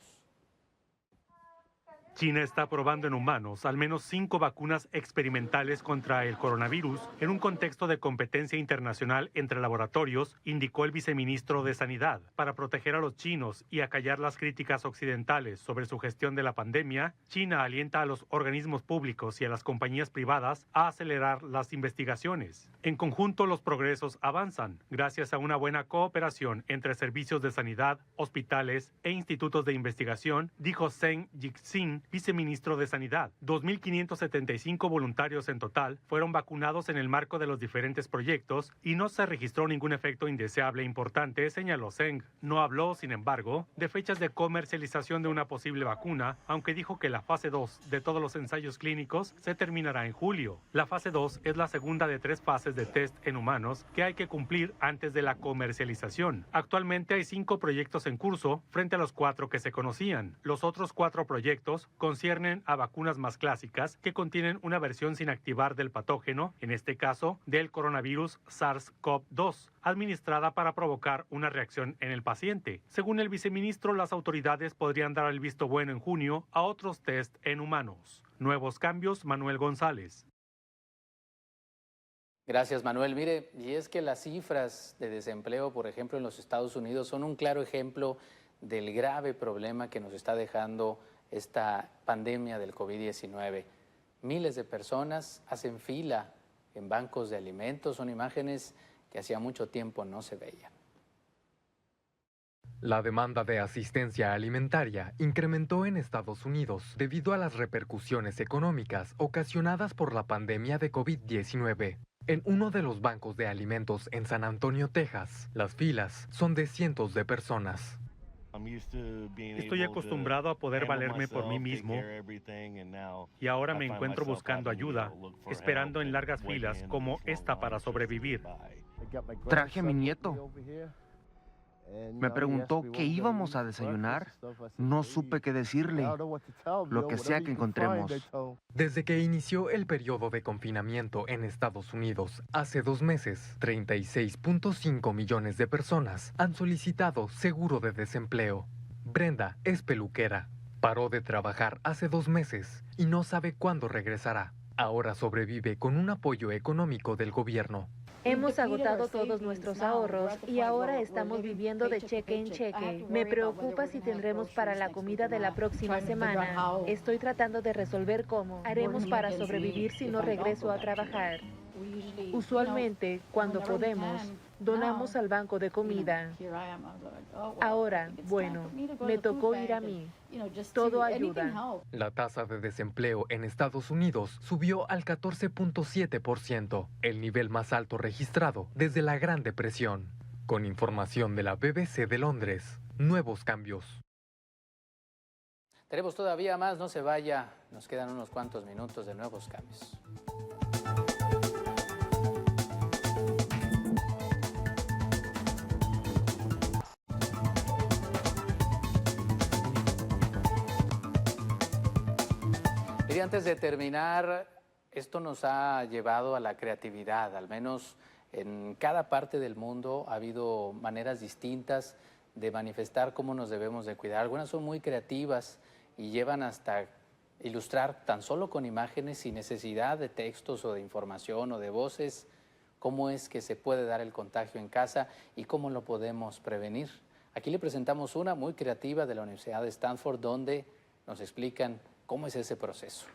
China está probando en humanos al menos 5 vacunas experimentales contra el coronavirus en un contexto de competencia internacional entre laboratorios, indicó el viceministro de Sanidad. Para proteger a los chinos y acallar las críticas occidentales sobre su gestión de la pandemia, China alienta a los organismos públicos y a las compañías privadas a acelerar las investigaciones. En conjunto, los progresos avanzan gracias a una buena cooperación entre servicios de sanidad, hospitales e institutos de investigación, dijo Zheng Yixin, viceministro de Sanidad. 2.575 voluntarios en total fueron vacunados en el marco de los diferentes proyectos y no se registró ningún efecto indeseable importante, señaló Zheng. No habló, sin embargo, de fechas de comercialización de una posible vacuna, aunque dijo que la fase 2 de todos los ensayos clínicos se terminará en julio. La fase 2 es la segunda de 3 fases de test en humanos que hay que cumplir antes de la comercialización. Actualmente hay 5 proyectos en curso frente a los 4 que se conocían. Los otros 4 proyectos conciernen a vacunas más clásicas que contienen una versión sin activar del patógeno, en este caso del coronavirus SARS-CoV-2, administrada para provocar una reacción en el paciente. Según el viceministro, las autoridades podrían dar el visto bueno en junio a otros test en humanos. Nuevos cambios, Manuel González. Gracias, Manuel. Mire, y es que las cifras de desempleo, por ejemplo, en los Estados Unidos son un claro ejemplo del grave problema que nos está dejando esta pandemia del COVID-19. Miles de personas hacen fila en bancos de alimentos. Son imágenes que hacía mucho tiempo no se veían. La demanda de asistencia alimentaria incrementó en Estados Unidos debido a las repercusiones económicas ocasionadas por la pandemia de COVID-19. En uno de los bancos de alimentos en San Antonio, Texas, las filas son de cientos de personas. Estoy acostumbrado a poder valerme por mí mismo y ahora me encuentro buscando ayuda, esperando en largas filas como esta para sobrevivir. Traje a mi nieto. Me preguntó qué íbamos a desayunar. No supe qué decirle. Lo que sea que encontremos. Desde que inició el periodo de confinamiento en Estados Unidos hace 2 meses, 36.5 millones de personas han solicitado seguro de desempleo. Brenda es peluquera. Paró de trabajar hace 2 meses y no sabe cuándo regresará. Ahora sobrevive con un apoyo económico del gobierno. Hemos agotado todos nuestros ahorros y ahora estamos viviendo de cheque en cheque. Me preocupa si tendremos para la comida de la próxima semana. Estoy tratando de resolver cómo haremos para sobrevivir si no regreso a trabajar. Usualmente, cuando podemos, donamos al banco de comida. Ahora, bueno, me tocó ir a mí. Todo ayuda. La tasa de desempleo en Estados Unidos subió al 14.7%, el nivel más alto registrado desde la Gran Depresión. Con información de la BBC de Londres, Nuevos Cambios. Tenemos todavía más, no se vaya, nos quedan unos cuantos minutos de Nuevos Cambios. Y antes de terminar, esto nos ha llevado a la creatividad, al menos en cada parte del mundo ha habido maneras distintas de manifestar cómo nos debemos de cuidar. Algunas son muy creativas y llevan hasta ilustrar tan solo con imágenes sin necesidad de textos o de información o de voces, cómo es que se puede dar el contagio en casa y cómo lo podemos prevenir. Aquí le presentamos una muy creativa de la Universidad de Stanford donde nos explican cómo es ese proceso.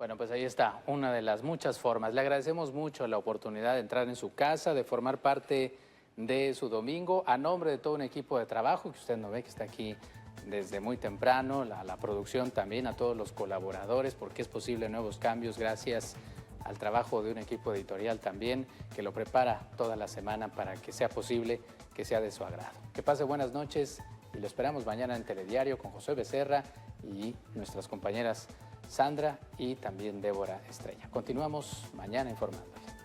Bueno, pues ahí está, una de las muchas formas. Le agradecemos mucho la oportunidad de entrar en su casa, de formar parte de su domingo, a nombre de todo un equipo de trabajo que usted no ve, que está aquí desde muy temprano, la producción también, a todos los colaboradores, porque es posible Nuevos Cambios gracias al trabajo de un equipo editorial también, que lo prepara toda la semana para que sea posible, que sea de su agrado. Que pase buenas noches y lo esperamos mañana en Telediario con José Becerra y nuestras compañeras Sandra y también Débora Estrella. Continuamos mañana informándole.